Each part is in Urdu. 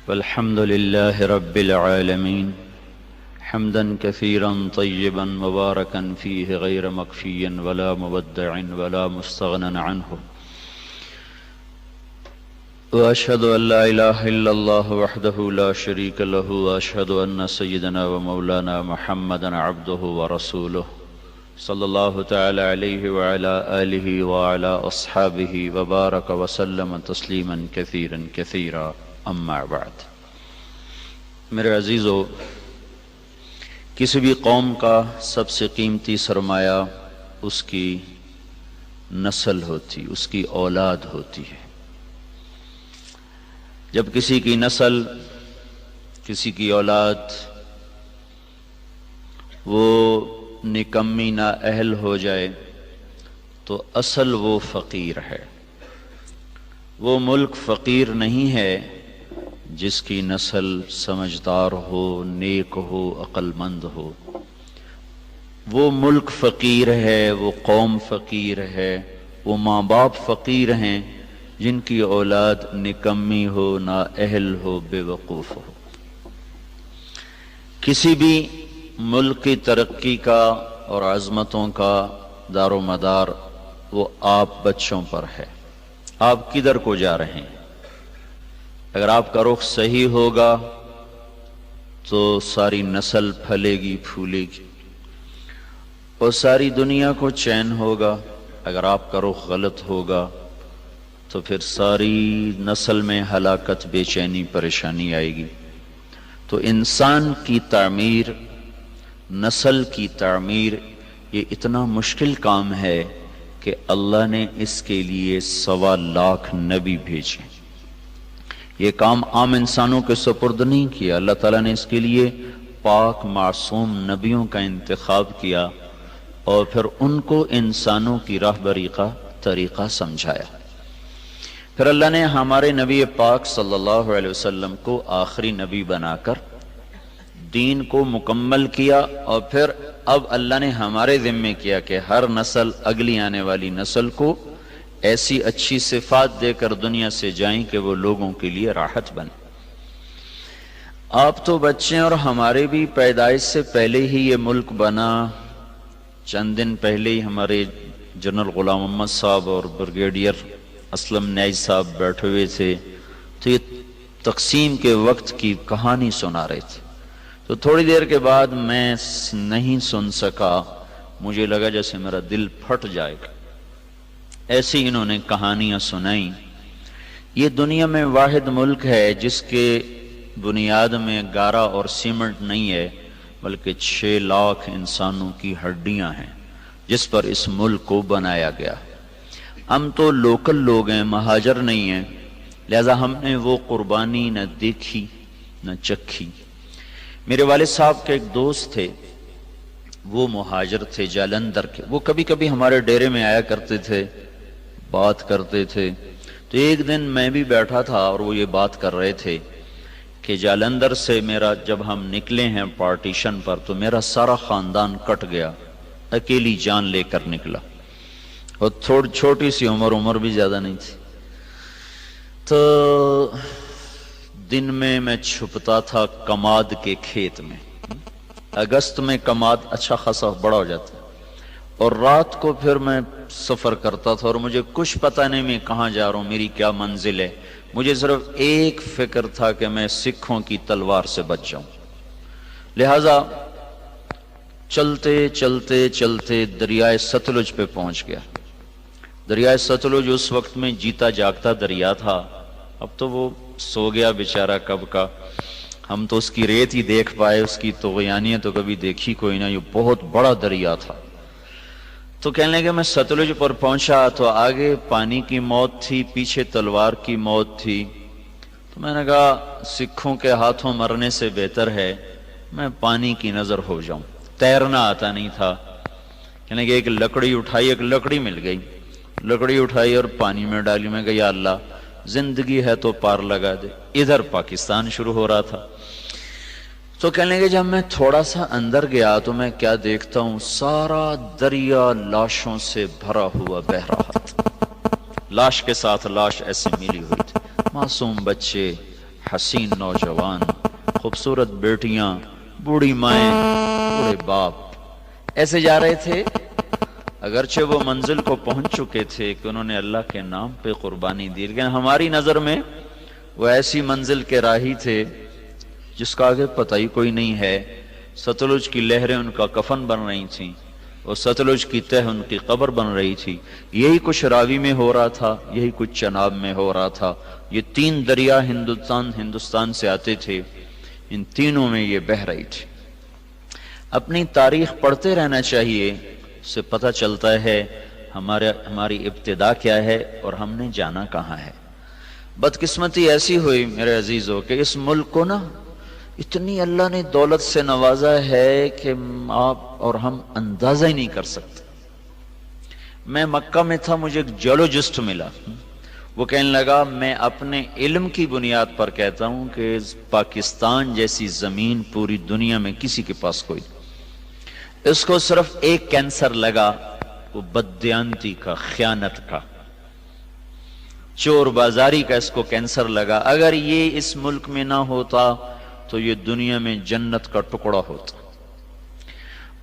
والحمد لله رب العالمين حمدا كثيرا طيبا مباركا فيه غير مكفي ولا مبدع ولا مستغنى عنه، وأشهد أن لا إله إلا الله وحده لا شريك له، وأشهد أن سيدنا ومولانا محمدا عبده ورسوله صلى الله تعالى عليه وعلى آله وعلى أصحابه وبارك وسلم تسليما كثيرا كثيرا، اما بعد۔ میرے عزیزو، کسی بھی قوم کا سب سے قیمتی سرمایہ اس کی نسل ہوتی، اس کی اولاد ہوتی ہے۔ جب کسی کی نسل، کسی کی اولاد وہ نکمی نااہل ہو جائے تو اصل وہ فقیر ہے۔ وہ ملک فقیر نہیں ہے جس کی نسل سمجھدار ہو، نیک ہو، عقل مند ہو۔ وہ ملک فقیر ہے، وہ قوم فقیر ہے، وہ ماں باپ فقیر ہیں جن کی اولاد نکمی ہو، نااہل ہو، بے وقوف ہو۔ کسی بھی ملک کی ترقی کا اور عظمتوں کا دار و مدار وہ آپ بچوں پر ہے۔ آپ کدھر کو جا رہے ہیں؟ اگر آپ کا رخ صحیح ہوگا تو ساری نسل پھلے گی، پھولے گی اور ساری دنیا کو چین ہوگا۔ اگر آپ کا رخ غلط ہوگا تو پھر ساری نسل میں ہلاکت، بے چینی، پریشانی آئے گی۔ تو انسان کی تعمیر، نسل کی تعمیر، یہ اتنا مشکل کام ہے کہ اللہ نے اس کے لیے 1.25 لاکھ نبی بھیجے۔ یہ کام عام انسانوں کے سپرد نہیں کیا، اللہ تعالیٰ نے اس کے لیے پاک معصوم نبیوں کا انتخاب کیا اور پھر ان کو انسانوں کی راہبری کا طریقہ سمجھایا۔ پھر اللہ نے ہمارے نبی پاک صلی اللہ علیہ وسلم کو آخری نبی بنا کر دین کو مکمل کیا، اور پھر اب اللہ نے ہمارے ذمے کیا کہ ہر نسل، اگلی آنے والی نسل کو ایسی اچھی صفات دے کر دنیا سے جائیں کہ وہ لوگوں کے لیے راحت بنے۔ آپ تو بچے اور ہمارے بھی پیدائش سے پہلے ہی یہ ملک بنا۔ چند دن پہلے ہی ہمارے جنرل غلام محمد صاحب اور بریگیڈیئر اسلم نیاز صاحب بیٹھے ہوئے تھے تو یہ تقسیم کے وقت کی کہانی سنا رہے تھے۔ تو تھوڑی دیر کے بعد میں نہیں سن سکا، مجھے لگا جیسے میرا دل پھٹ جائے گا۔ ایسی انہوں نے کہانیاں سنائیں۔ یہ دنیا میں واحد ملک ہے جس کے بنیاد میں گارا اور سیمنٹ نہیں ہے، بلکہ 6 لاکھ انسانوں کی ہڈیاں ہیں جس پر اس ملک کو بنایا گیا۔ ہم تو لوکل لوگ ہیں، مہاجر نہیں ہیں، لہذا ہم نے وہ قربانی نہ دیکھی نہ چکھی۔ میرے والد صاحب کے ایک دوست تھے، وہ مہاجر تھے جالندھر کے۔ وہ کبھی کبھی ہمارے ڈیرے میں آیا کرتے تھے، بات کرتے تھے۔ تو ایک دن میں بھی بیٹھا تھا اور وہ یہ بات کر رہے تھے کہ جالندھر سے میرا جب ہم نکلے ہیں پارٹیشن پر تو میرا سارا خاندان کٹ گیا، اکیلی جان لے کر نکلا، اور چھوٹی سی عمر بھی زیادہ نہیں تھی۔ تو دن میں میں چھپتا تھا کماد کے کھیت میں، اگست میں کماد اچھا خاصا بڑا ہو جاتا ہے، اور رات کو پھر میں سفر کرتا تھا اور مجھے کچھ پتہ نہیں میں کہاں جا رہا ہوں، میری کیا منزل ہے۔ مجھے صرف ایک فکر تھا کہ میں سکھوں کی تلوار سے بچ جاؤں۔ لہذا چلتے چلتے چلتے دریائے ستلج پہ پہنچ گیا۔ دریائے ستلج اس وقت میں جیتا جاگتا دریا تھا، اب تو وہ سو گیا بیچارہ کب کا۔ ہم تو اس کی ریت ہی دیکھ پائے، اس کی طغیانیت تو کبھی دیکھی کوئی نہ۔ یہ بہت بڑا دریا تھا۔ تو کہنے لگے میں ستلج پر پہنچا تو آگے پانی کی موت تھی، پیچھے تلوار کی موت تھی۔ تو میں نے کہا سکھوں کے ہاتھوں مرنے سے بہتر ہے میں پانی کی نظر ہو جاؤں۔ تیرنا آتا نہیں تھا۔ کہنے لگے ایک لکڑی اٹھائی، ایک لکڑی مل گئی، لکڑی اٹھائی اور پانی میں ڈالی۔ میں کہا یا اللہ زندگی ہے تو پار لگا دے۔ ادھر پاکستان شروع ہو رہا تھا۔ تو کہنے لگے جب میں تھوڑا سا اندر گیا تو میں کیا دیکھتا ہوں، سارا دریا لاشوں سے بھرا ہوا بہ رہا تھا۔ لاش کے ساتھ لاش ایسے ملی ہوئی تھی، معصوم بچے، حسین نوجوان، خوبصورت بیٹیاں، بوڑھی مائیں، بوڑھے باپ ایسے جا رہے تھے، اگرچہ وہ منزل کو پہنچ چکے تھے کہ انہوں نے اللہ کے نام پہ قربانی دی، لیکن ہماری نظر میں وہ ایسی منزل کے راہی تھے جس کا آگے پتہ ہی کوئی نہیں ہے۔ ستلج کی لہریں ان کا کفن بن رہی تھیں اور ستلج کی تہ ان کی قبر بن رہی تھی۔ یہی کچھ راوی میں ہو رہا تھا، یہی کچھ چناب میں ہو رہا تھا۔ یہ تین دریا ہندوستان سے آتے تھے، ان تینوں میں یہ بہہ رہی تھی۔ اپنی تاریخ پڑھتے رہنا چاہیے، اس سے پتہ چلتا ہے ہماری ابتدا کیا ہے اور ہم نے جانا کہاں ہے۔ بدقسمتی ایسی ہوئی میرے عزیزوں کہ اس ملک کو نا اتنی اللہ نے دولت سے نوازا ہے کہ آپ اور ہم اندازہ ہی نہیں کر سکتے۔ میں مکہ میں تھا، مجھے ایک جیولوجسٹ ملا، وہ کہنے لگا میں اپنے علم کی بنیاد پر کہتا ہوں کہ پاکستان جیسی زمین پوری دنیا میں کسی کے پاس کوئی نہیں۔ اس کو صرف ایک کینسر لگا، وہ بددیانتی کا، خیانت کا، چور بازاری کا اس کو کینسر لگا۔ اگر یہ اس ملک میں نہ ہوتا تو یہ دنیا میں جنت کا ٹکڑا ہوتا۔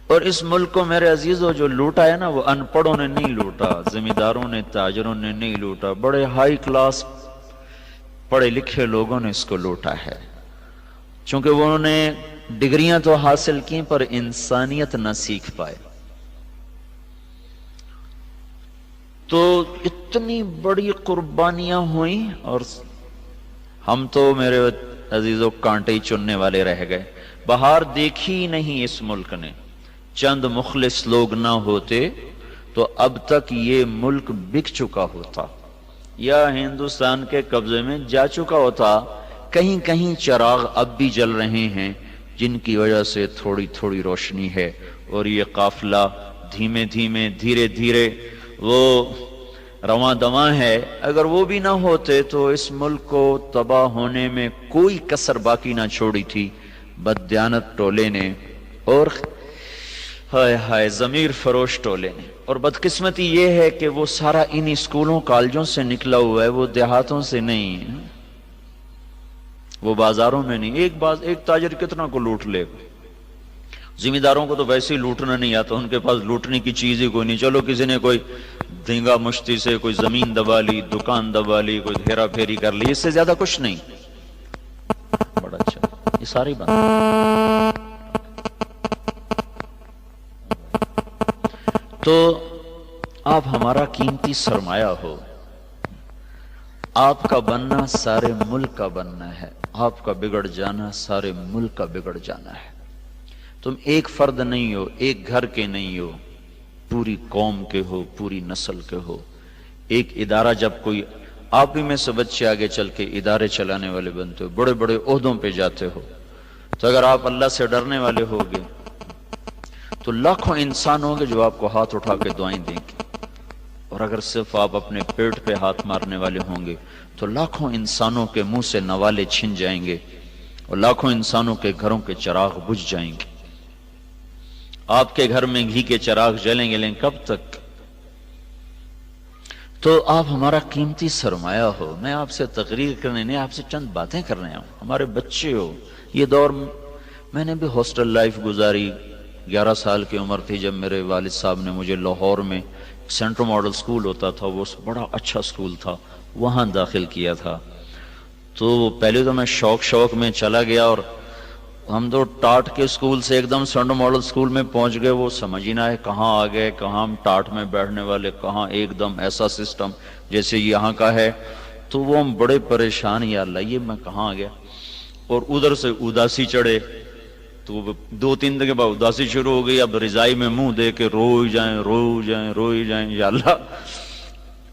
اور اس ملک کو میرے عزیزوں جو لوٹا ہے نا، وہ ان پڑھوں نے نہیں لوٹا، زمینداروں نے، تاجروں نے نہیں لوٹا، بڑے ہائی کلاس پڑھے لکھے لوگوں نے اس کو لوٹا ہے، چونکہ وہ انہوں نے ڈگریاں تو حاصل کی پر انسانیت نہ سیکھ پائے۔ تو اتنی بڑی قربانیاں ہوئیں اور ہم تو میرے عزیزوں کانٹے ہی چننے والے رہ گئے۔ بہار دیکھی نہیں اس ملک نے، چند مخلص لوگ نہ ہوتے تو اب تک یہ ملک بک چکا ہوتا یا ہندوستان کے قبضے میں جا چکا ہوتا۔ کہیں کہیں چراغ اب بھی جل رہے ہیں جن کی وجہ سے تھوڑی تھوڑی روشنی ہے، اور یہ قافلہ دھیمے دھیمے دھیرے دھیرے وہ رواں دواں ہے۔ اگر وہ بھی نہ ہوتے تو اس ملک کو تباہ ہونے میں کوئی کسر باقی نہ چھوڑی تھی بددیانت ٹولے نے اور ہائے ہائے ضمیر فروش ٹولے نے۔ اور بدقسمتی یہ ہے کہ وہ سارا انہی اسکولوں کالجوں سے نکلا ہوا ہے، وہ دیہاتوں سے نہیں، وہ بازاروں میں نہیں۔ ایک تاجر کتنا کو لوٹ لے، زمینداروں کو تو ویسے ہی لوٹنا نہیں آتا، ان کے پاس لوٹنے کی چیز ہی کوئی نہیں۔ چلو کسی نے کوئی دھینگا مشتی سے کوئی زمین دبا لی، دکان دبا لی، کوئی ہیرا پھیری کر لی، اس سے زیادہ کچھ نہیں۔ بڑا اچھا، یہ ساری بات۔ تو آپ ہمارا قیمتی سرمایہ ہو، آپ کا بننا سارے ملک کا بننا ہے، آپ کا بگڑ جانا سارے ملک کا بگڑ جانا ہے۔ تم ایک فرد نہیں ہو، ایک گھر کے نہیں ہو، پوری قوم کے ہو، پوری نسل کے ہو۔ ایک ادارہ جب کوئی آپ ہی میں سے بچے آگے چل کے ادارے چلانے والے بنتے ہو، بڑے بڑے عہدوں پہ جاتے ہو، تو اگر آپ اللہ سے ڈرنے والے ہوگے تو لاکھوں انسان ہوں گے جو آپ کو ہاتھ اٹھا کے دعائیں دیں گے، اور اگر صرف آپ اپنے پیٹ پہ ہاتھ مارنے والے ہوں گے تو لاکھوں انسانوں کے منہ سے نوالے چھن جائیں گے اور لاکھوں انسانوں کے گھروں کے چراغ بجھ جائیں گے۔ آپ کے گھر میں گھی کے چراغ جلیں گے، لیکن کب تک؟ تو آپ ہمارا قیمتی سرمایہ ہو۔ میں آپ سے تقریر کرنے نہیں، آپ سے چند باتیں کرنے آؤں، ہمارے بچے ہو۔ یہ دور میں نے بھی ہاسٹل لائف گزاری، 11 سال کی عمر تھی جب میرے والد صاحب نے مجھے لاہور میں سینٹرل ماڈل سکول ہوتا تھا، وہ بڑا اچھا سکول تھا، وہاں داخل کیا تھا۔ تو پہلے تو میں شوق میں چلا گیا، اور ہم تو ٹاٹ کے سکول سے ایک دم سینٹرل ماڈل سکول میں پہنچ گئے، وہ سمجھ ہی نہ آئے کہاں آ گئے، کہاں ہم ٹاٹ میں بیٹھنے والے، کہاں ایک دم ایسا سسٹم جیسے یہاں کا ہے۔ تو وہ ہم بڑے پریشان، یا اللہ یہ میں کہاں آ گیا۔ اور ادھر سے اداسی چڑھے، تو 2-3 دن کے بعد اداسی شروع ہو گئی، اب رضائی میں منہ دے کے روئی جائیں، یا اللہ۔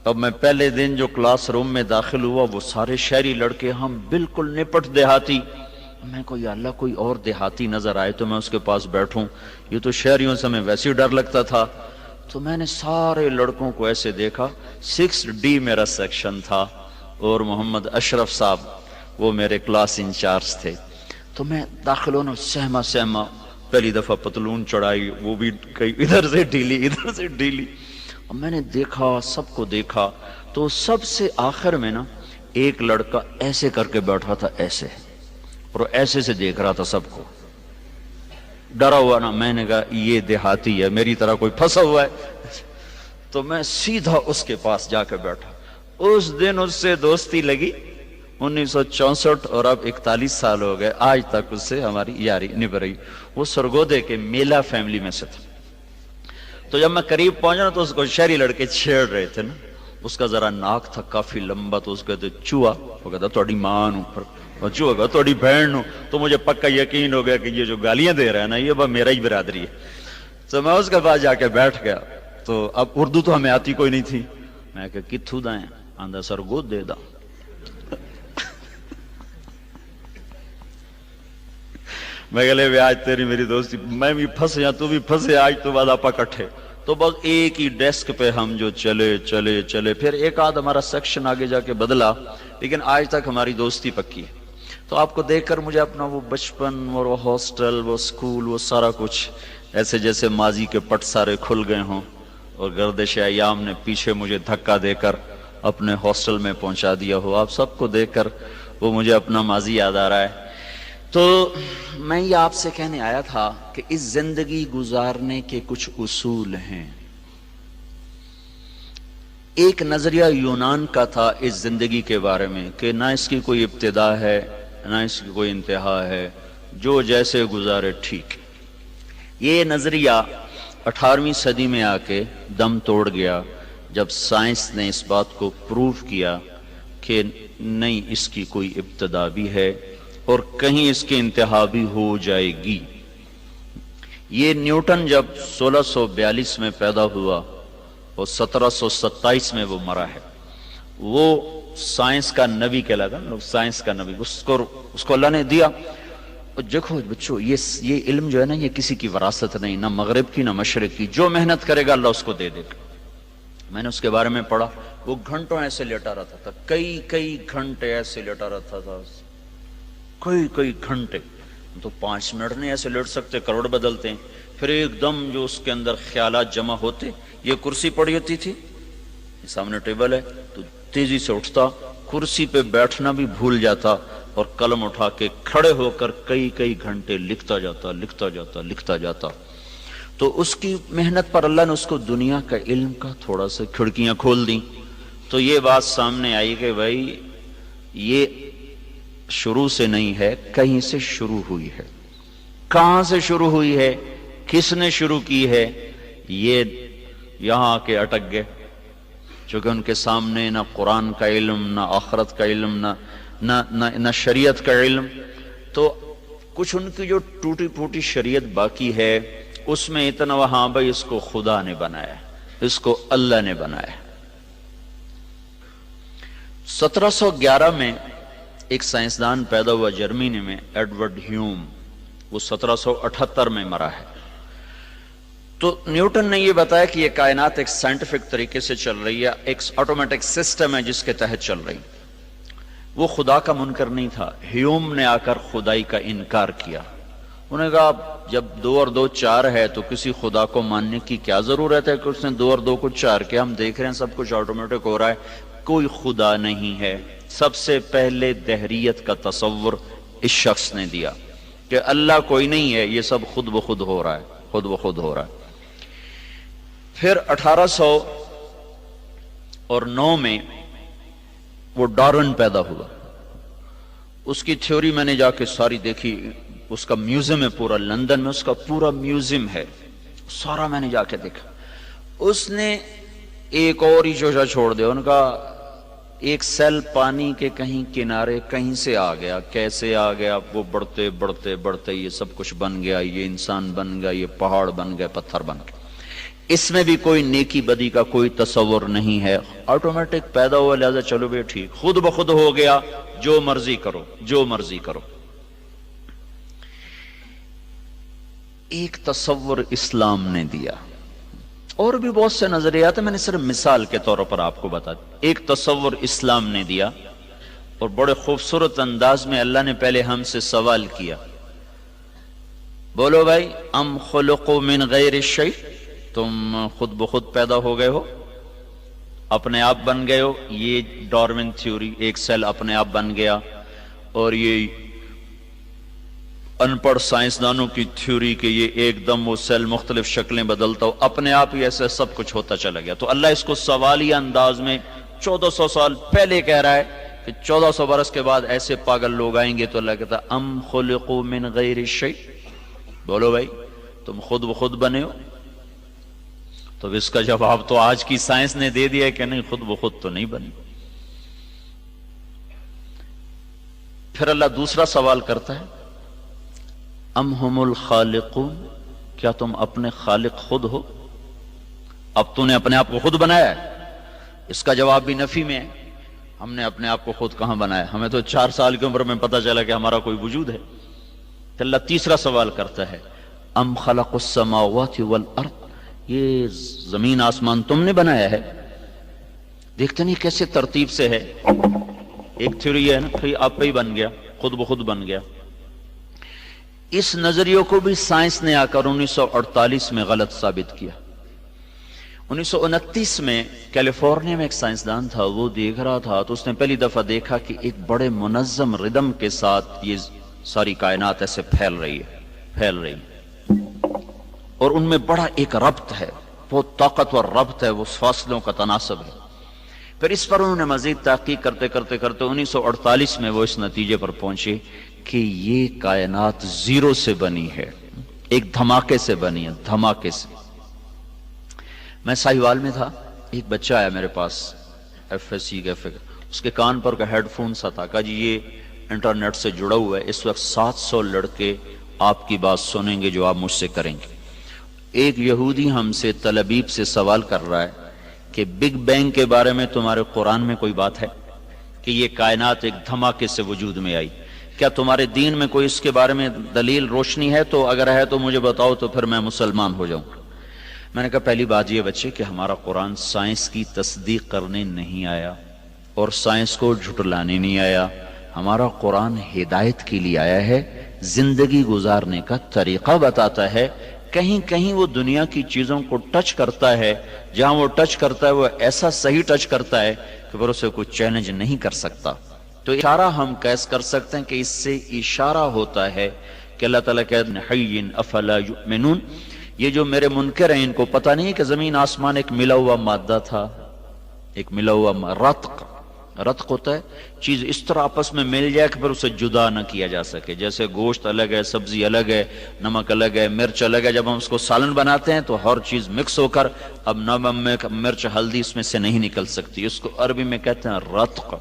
اب میں پہلے دن جو کلاس روم میں داخل ہوا، وہ سارے شہری لڑکے، ہم بالکل نپٹ دیہاتی۔ میں کو یا اللہ کوئی اور دیہاتی نظر آئے تو میں اس کے پاس بیٹھوں، یہ تو شہریوں سے میں ویسے ہی ڈر لگتا تھا۔ تو میں نے سارے لڑکوں کو ایسے دیکھا، 6D میرا سیکشن تھا، اور محمد اشرف صاحب وہ میرے کلاس انچارج تھے۔ تو میں داخل ہونا، سہما پہلی دفعہ پتلون چڑھائی، وہ بھی کئی ادھر سے ڈھیلی، اور میں نے دیکھا، سب کو دیکھا۔ تو سب سے آخر میں نا ایک لڑکا ایسے کر کے بیٹھا تھا، ایسے، اور ایسے سے دیکھ رہا تھا سب کو، ڈرا ہوا نا۔ میں نے کہا یہ دیہاتی ہے، میری طرح کوئی پھنسا ہوا ہے، تو میں سیدھا اس کے پاس جا کے بیٹھا۔ اس دن اس سے دوستی لگی 1964، اور اب 41 سال ہو گئے، آج تک اس سے ہماری یاری نبھ رہی۔ وہ سرگودے کے میلا فیملی میں سے تھا۔ تو جب میں قریب پہنچا تو اس کو شہری لڑکے چھیڑ رہے تھے نا، اس کا ذرا ناک تھا کافی لمبا، تو اس کہتے چوہا، وہ کہتا توڑی ماں نو، اور چوہا کہتا توڑی بہن نو۔ تو مجھے پکا یقین ہو گیا کہ یہ جو گالیاں دے رہا ہے نا یہ بس میرا ہی برادری ہے۔ تو میں اس کے پاس جا کے بیٹھ گیا۔ تو اب اردو تو ہمیں آتی کوئی نہیں تھی، میں کہ کتھو دائیں، آندھا سرگود دے دا۔ میں کہ لے آج تیری میری دوستی، میں بھی پھنس یا تو بھی پھنسے، آج تو بعد آپ اکٹھے۔ تو بس ایک ہی ڈیسک پہ ہم جو چلے، پھر ایک آدھ ہمارا سیکشن آگے جا کے بدلا، لیکن آج تک ہماری دوستی پکی ہے۔ تو آپ کو دیکھ کر مجھے اپنا وہ بچپن اور وہ ہاسٹل، وہ سکول، وہ سارا کچھ ایسے جیسے ماضی کے پٹ سارے کھل گئے ہوں، اور گردش ایام نے پیچھے مجھے دھکا دے کر اپنے ہاسٹل میں پہنچا دیا ہو۔ آپ سب کو دیکھ کر وہ مجھے اپنا ماضی یاد آ رہا ہے۔ تو میں یہ آپ سے کہنے آیا تھا کہ اس زندگی گزارنے کے کچھ اصول ہیں۔ ایک نظریہ یونان کا تھا اس زندگی کے بارے میں کہ نہ اس کی کوئی ابتدا ہے نہ اس کی کوئی انتہا ہے، جو جیسے گزارے ٹھیک۔ یہ نظریہ 18ویں صدی میں آ کے دم توڑ گیا جب سائنس نے اس بات کو پروف کیا کہ نہیں، اس کی کوئی ابتدا بھی ہے اور کہیں اس کی انتہا بھی ہو جائے گی۔ یہ نیوٹن جب 1642 میں پیدا ہوا اور 1727 میں وہ مرا ہے، وہ سائنس کا نبی کہلاتا ہے، سائنس کا نبی، اس کو اللہ نے دیا۔ اور دیکھو بچوں، یہ علم جو ہے نا، یہ کسی کی وراثت نہیں، نہ مغرب کی نہ مشرق کی، جو محنت کرے گا اللہ اس کو دے دے گا۔ میں نے اس کے بارے میں پڑھا، وہ گھنٹوں ایسے لیٹا رہتا تھا، کئی گھنٹے ایسے لیٹا رہتا تھا، کئی گھنٹے۔ تو 5 منٹ نہیں ایسے لیٹ سکتے، کروڑ بدلتے ہیں۔ پھر ایک دم جو اس کے اندر خیالات جمع ہوتے، یہ کرسی پڑی ہوتی تھی، سامنے ٹیبل ہے، تو تیزی سے اٹھتا، کرسی پہ بیٹھنا بھی بھول جاتا، اور قلم اٹھا کے کھڑے ہو کر کئی گھنٹے لکھتا جاتا۔ تو اس کی محنت پر اللہ نے اس کو دنیا کا علم کا تھوڑا سا کھڑکیاں کھول دیں۔ تو یہ بات سامنے آئی کہ بھائی یہ شروع سے نہیں ہے، کہیں سے شروع ہوئی ہے۔ کہاں سے شروع ہوئی ہے، کس نے شروع کی ہے، یہ یہاں آ کے اٹک گئے، چونکہ ان کے سامنے نہ قرآن کا علم، نہ آخرت کا علم، نہ شریعت کا علم۔ تو کچھ ان کی جو ٹوٹی پھوٹی شریعت باقی ہے، اس میں اتنا وہاں بھائی اس کو خدا نے بنایا، اس کو اللہ نے بنایا۔ 1711 میں ایک سائنسدان پیدا ہوا جرمنی میں، ایڈورڈ ہیوم، وہ 1778 میں مرا ہے۔ تو نیوٹن نے یہ بتایا کہ یہ کائنات ایک سائنٹیفک طریقے سے چل رہی ہے، ایک آٹومیٹک سسٹم ہے جس کے تحت چل رہی۔ وہ خدا کا منکر نہیں تھا۔ ہیوم نے آ کر خدائی کا انکار کیا۔ انہوں نے کہا جب 2 اور 2 4 ہے تو کسی خدا کو ماننے کی کیا ضرورت ہے کہ اس نے 2 اور 2 کو 4 کیا؟ ہم دیکھ رہے ہیں سب کچھ آٹومیٹک ہو رہا ہے، کوئی خدا نہیں ہے۔ سب سے پہلے دہریت کا تصور اس شخص نے دیا کہ اللہ کوئی نہیں ہے، یہ سب خود بخود ہو رہا ہے، خود بخود ہو رہا ہے۔ پھر 1809 میں وہ ڈارون پیدا ہوا۔ اس کی تھیوری میں نے جا کے ساری دیکھی، اس کا میوزیم ہے پورا لندن میں، اس کا پورا میوزیم ہے، سارا میں نے جا کے دیکھا۔ اس نے ایک اور ہی شوشہ چھوڑ دیا، ان کا ایک سیل پانی کے کہیں کنارے کہیں سے آ گیا، کیسے آ گیا، وہ بڑھتے بڑھتے بڑھتے یہ سب کچھ بن گیا، یہ انسان بن گیا، یہ پہاڑ بن گئے، پتھر بن گئے۔ اس میں بھی کوئی نیکی بدی کا کوئی تصور نہیں ہے، آٹومیٹک پیدا ہوا، لہذا چلو بھی ٹھیک، خود بخود ہو گیا، جو مرضی کرو، جو مرضی کرو۔ ایک تصور اسلام نے دیا، اور بھی بہت سے نظریات ہیں، میں نے صرف مثال کے طور پر آپ کو بتا دیا۔ ایک تصور اسلام نے دیا، اور بڑے خوبصورت انداز میں اللہ نے پہلے ہم سے سوال کیا، بولو بھائی، ام خلقوا من غیر الشیء، تم خود بخود پیدا ہو گئے ہو؟ اپنے آپ بن گئے ہو، یہ ڈارون تھیوری، ایک سیل اپنے آپ بن گیا، اور یہ ان پڑھ سائنسدانوں کی تھیوری کہ یہ ایک دم وہ سیل مختلف شکلیں بدلتا ہو، اپنے آپ ہی ایسے سب کچھ ہوتا چلا گیا۔ تو اللہ اس کو سوالیہ انداز میں 1400 سال پہلے کہہ رہا ہے کہ 1400 برس کے بعد ایسے پاگل لوگ آئیں گے، تو اللہ کہتا ہے ام خلقوا من غیر شیء، بولو بھائی تم خود بخود بنے ہو؟ تو اس کا جواب تو آج کی سائنس نے دے دیا کہ نہیں، خود بخود تو نہیں بنی۔ پھر اللہ دوسرا سوال کرتا ہے ام ہم الخالقون، کیا تم اپنے خالق خود ہو؟ اب تو نے اپنے آپ کو خود بنایا ہے؟ اس کا جواب بھی نفی میں ہے، ہم نے اپنے آپ کو خود کہاں بنایا، ہمیں تو 4 سال کی عمر میں پتہ چلا کہ ہمارا کوئی وجود ہے۔ تو اللہ تیسرا سوال کرتا ہے ام خلق السماوات والارض، یہ زمین آسمان تم نے بنایا ہے؟ دیکھتے نہیں کیسے ترتیب سے ہے، ایک تھیوری ہے نا کہ آپ پہ ہی بن گیا، خود بخود بن گیا۔ اس نظریے کو بھی سائنس نے آ کر 1948 میں غلط ثابت کیا۔ 1929 میں کیلیفورنیا میں ایک سائنسدان تھا، وہ دیکھ رہا تھا تو اس نے پہلی دفعہ دیکھا کہ ایک بڑے منظم ردم کے ساتھ یہ ساری کائنات ایسے پھیل رہی ہے اور ان میں بڑا ایک ربط ہے، بہت طاقتور ربط ہے، وہ فاصلوں کا تناسب ہے۔ پھر اس پر انہوں نے مزید تحقیق کرتے 1948 میں وہ اس نتیجے پر پہنچے کہ یہ کائنات زیرو سے بنی ہے، ایک دھماکے سے بنی ہے، دھماکے سے۔ میں ساہیوال میں تھا، ایک بچہ آیا میرے پاس ایف ایس سی کا، اس کے کان پر کا ہیڈ فون سا تھا، کہا جی یہ انٹرنیٹ سے جڑا ہوا ہے، اس وقت 700 لڑکے آپ کی بات سنیں گے جو آپ مجھ سے کریں گے۔ ایک یہودی ہم سے تل ابیب سے سوال کر رہا ہے کہ بگ بینگ کے بارے میں تمہارے قرآن میں کوئی بات ہے کہ یہ کائنات ایک دھماکے سے وجود میں آئی؟ کیا تمہارے دین میں کوئی اس کے بارے میں دلیل روشنی ہے؟ تو اگر ہے تو مجھے بتاؤ، تو پھر میں مسلمان ہو جاؤں۔ میں نے کہا پہلی بات یہ بچے کہ ہمارا قرآن سائنس کی تصدیق کرنے نہیں آیا اور سائنس کو جھٹلانے نہیں آیا، ہمارا قرآن ہدایت کے لیے آیا ہے، زندگی گزارنے کا طریقہ بتاتا ہے۔ کہیں کہیں وہ دنیا کی چیزوں کو ٹچ کرتا ہے، جہاں وہ ٹچ کرتا ہے وہ ایسا صحیح ٹچ کرتا ہے کہ پھر اسے کوئی چیلنج نہیں کر سکتا۔ تو اشارہ ہم کیس کر سکتے ہیں کہ اس سے اشارہ ہوتا ہے کہ اللہ تعالیٰ کہتے ہیں حی افلا یؤمنون، یہ جو میرے منکر ہیں ان کو پتہ نہیں کہ زمین آسمان ایک ملا ہوا مادہ تھا، ایک ملا ہوا رتق ہوتا ہے، چیز اس طرح آپس میں مل جائے کہ پھر اسے جدا نہ کیا جا سکے، جیسے گوشت الگ ہے، سبزی الگ ہے، نمک الگ ہے، مرچ الگ ہے، جب ہم اس کو سالن بناتے ہیں تو ہر چیز مکس ہو کر اب نمک مرچ ہلدی اس میں سے نہیں نکل سکتی، اس کو عربی میں کہتے ہیں رتق۔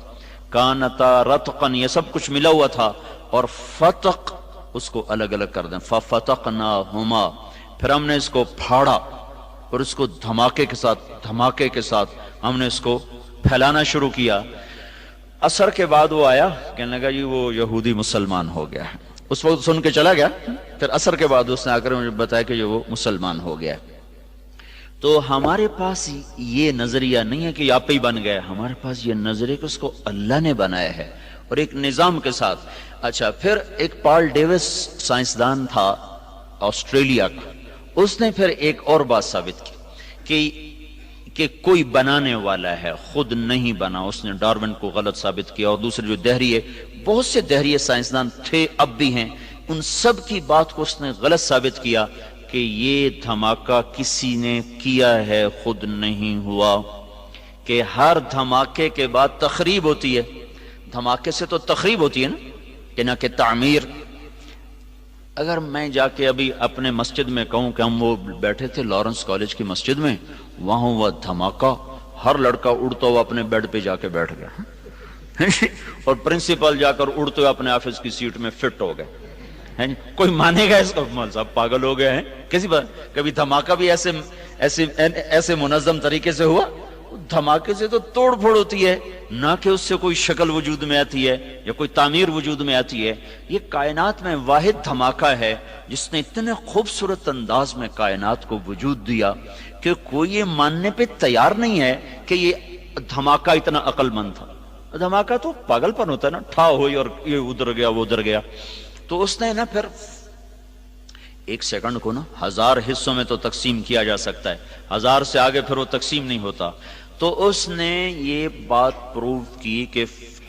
کانتا رتقن، یہ سب کچھ ملا ہوا تھا، اور فتق اس کو الگ الگ کر دیں، ففتقناہما، پھر ہم نے اس کو پھاڑا اور اس کو دھماکے کے ساتھ ہم نے اس کو پھیلانا شروع کیا۔ اثر کے بعد وہ آیا، کہنے لگا جی وہ یہودی مسلمان ہو گیا، اس وقت سن کے چلا گیا، پھر اثر کے بعد اس نے آ کر مجھے بتایا کہ وہ مسلمان ہو گیا۔ تو ہمارے پاس یہ نظریہ نہیں ہے کہ آپ ہی بن گئے، ہمارے پاس یہ نظریہ کہ اس کو اللہ نے بنایا ہے اور ایک نظام کے ساتھ۔ اچھا، پھر ایک پال ڈیوس سائنسدان تھا آسٹریلیا کا، اس نے پھر ایک اور بات ثابت کی کہ کوئی بنانے والا ہے، خود نہیں بنا، اس نے ڈارون کو غلط ثابت کیا۔ اور دوسرے جو دہریے، بہت سے دہریے سائنسدان تھے، اب بھی ہیں، ان سب کی بات کو اس نے غلط ثابت کیا کہ یہ دھماکہ کسی نے کیا ہے، خود نہیں ہوا، کہ ہر دھماکے کے بعد تخریب ہوتی ہے، دھماکے سے تو تخریب ہوتی ہے نا، کہ نہ کہ تعمیر۔ اگر میں جا کے ابھی اپنے مسجد میں کہوں کہ ہم وہ بیٹھے تھے لارنس کالج کی مسجد میں، وہاں ہوا دھماکہ، ہر لڑکا اڑتا ہوا اپنے بیڈ پہ جا کے بیٹھ گیا اور پرنسپل جا کر اڑتے ہوئے اپنے آفس کی سیٹ میں فٹ ہو گئے۔ کوئی مانے گا اس کو؟ مول صاحب پاگل ہو گئے ہیں، کسی بات کبھی دھماکہ بھی ایسے منظم طریقے سے ہوا؟ دھماکے سے تو توڑ پھوڑ ہوتی ہے، نہ کہ اس سے کوئی شکل وجود میں آتی ہے یا کوئی تعمیر وجود میں آتی ہے۔ یہ کائنات میں واحد دھماکہ ہے جس نے اتنے خوبصورت انداز میں کائنات کو وجود دیا کہ کوئی یہ ماننے پہ تیار نہیں ہے کہ یہ دھماکہ اتنا عقل مند تھا۔ دھماکہ تو پاگل پن ہوتا ہے نا، ٹھا ہوئی اور یہ ادھر گیا وہ ادھر گیا۔ تو اس نے نا پھر ایک سیکنڈ کو نا 1000 حصوں میں تو تقسیم کیا جا سکتا ہے، 1000 سے آگے پھر وہ تقسیم نہیں ہوتا۔ تو اس نے یہ بات پروو کی کہ